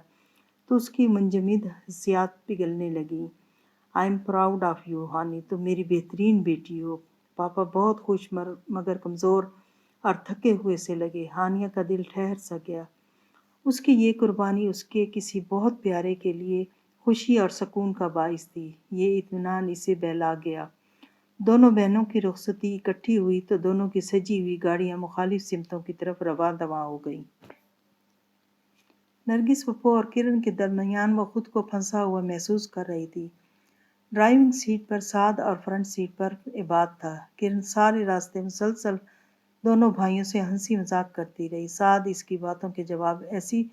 تو اس کی منجمد حسیات پگھلنے لگیں۔ I am proud of you Hani, تم میری بہترین بیٹی ہو۔ پاپا بہت خوش مگر کمزور اور تھکے ہوئے سے لگے۔ ہانیہ کا دل ٹھہر سا گیا۔ اس کی یہ قربانی اس کے کسی بہت پیارے کے لیے خوشی اور سکون کا باعث تھی۔ یہ اطمینان اسے بہلا گیا۔ دونوں بہنوں کی رخصتی اکٹھی ہوئی تو دونوں کی سجی ہوئی گاڑیاں مخالف سمتوں کی طرف رواں دواں ہو گئیں۔ نرگس پھپھو اور کرن کے درمیان وہ خود کو پھنسا ہوا محسوس کر رہی تھی۔ ڈرائیونگ سیٹ پر سعد اور فرنٹ سیٹ پر عباد تھا۔ کرن سارے راستے مسلسل دونوں بھائیوں سے ہنسی مذاق کرتی رہی۔ سعد اس کی باتوں کے جواب ایسی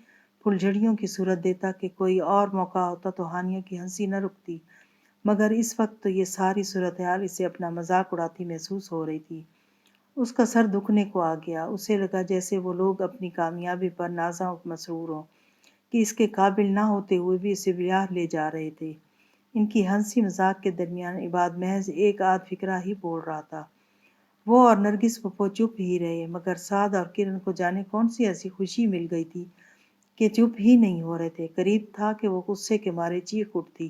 پھلجھڑیوں کی صورت دیتا کہ کوئی اور موقع ہوتا تو ہانیہ کی ہنسی نہ رکتی، مگر اس وقت تو یہ ساری صورتحال اسے اپنا مذاق اڑاتی محسوس ہو رہی تھی۔ اس کا سر دکھنے کو آ گیا۔ اسے لگا جیسے وہ لوگ اپنی کامیابی پر نازاں و مسرور ہوں کہ اس کے قابل نہ ہوتے ہوئے بھی اسے باہر لے جا رہے تھے۔ ان کی ہنسی مذاق کے درمیان عباد محض ایک آدھ فقرہ ہی بول رہا تھا۔ وہ اور نرگس پھپھو چپ ہی رہے، مگر سعد اور کرن کو جانے کون سی ایسی خوشی مل گئی تھی کہ چپ ہی نہیں ہو رہے تھے۔ قریب تھا کہ وہ غصے کے مارے چیخ اٹھتی۔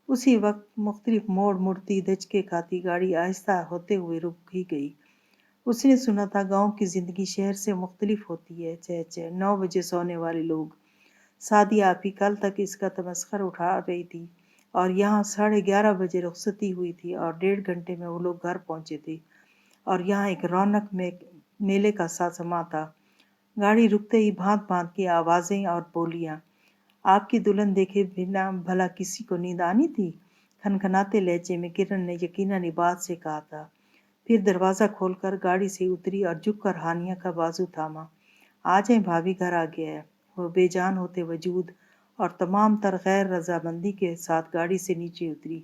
اسی وقت مختلف موڑ مڑتی دھچکے کھاتی گاڑی آہستہ ہوتے ہوئے رک ہی گئی۔ اس نے سنا تھا گاؤں کی زندگی شہر سے مختلف ہوتی ہے۔ 9 بجے سونے والے لوگ۔ سعدیہ آپی کل تک اس کا تمسخر اٹھا رہی تھی اور یہاں 11:30 بجے رخصتی ہوئی تھی اور 1.5 گھنٹے میں وہ لوگ گھر پہنچے تھے اور یہاں ایک رونق میلے کا سا سما تھا۔ گاڑی رکتے ہی بھانت بھانت کی آوازیں اور بولیاں۔ آپ کی دلہن دیکھے بنا بھلا کسی کو نیند آنی تھی؟ کھنکھناتے لہجے میں کرن نے یقیناً عباد سے کہا تھا۔ پھر دروازہ کھول کر گاڑی سے اتری اور جھک کر ہانیہ کا بازو تھاما۔ آ جائیں بھابھی، گھر آ گیا ہے۔ وہ بے جان ہوتے وجود اور تمام تر غیر رضامندی کے ساتھ گاڑی سے نیچے اتری۔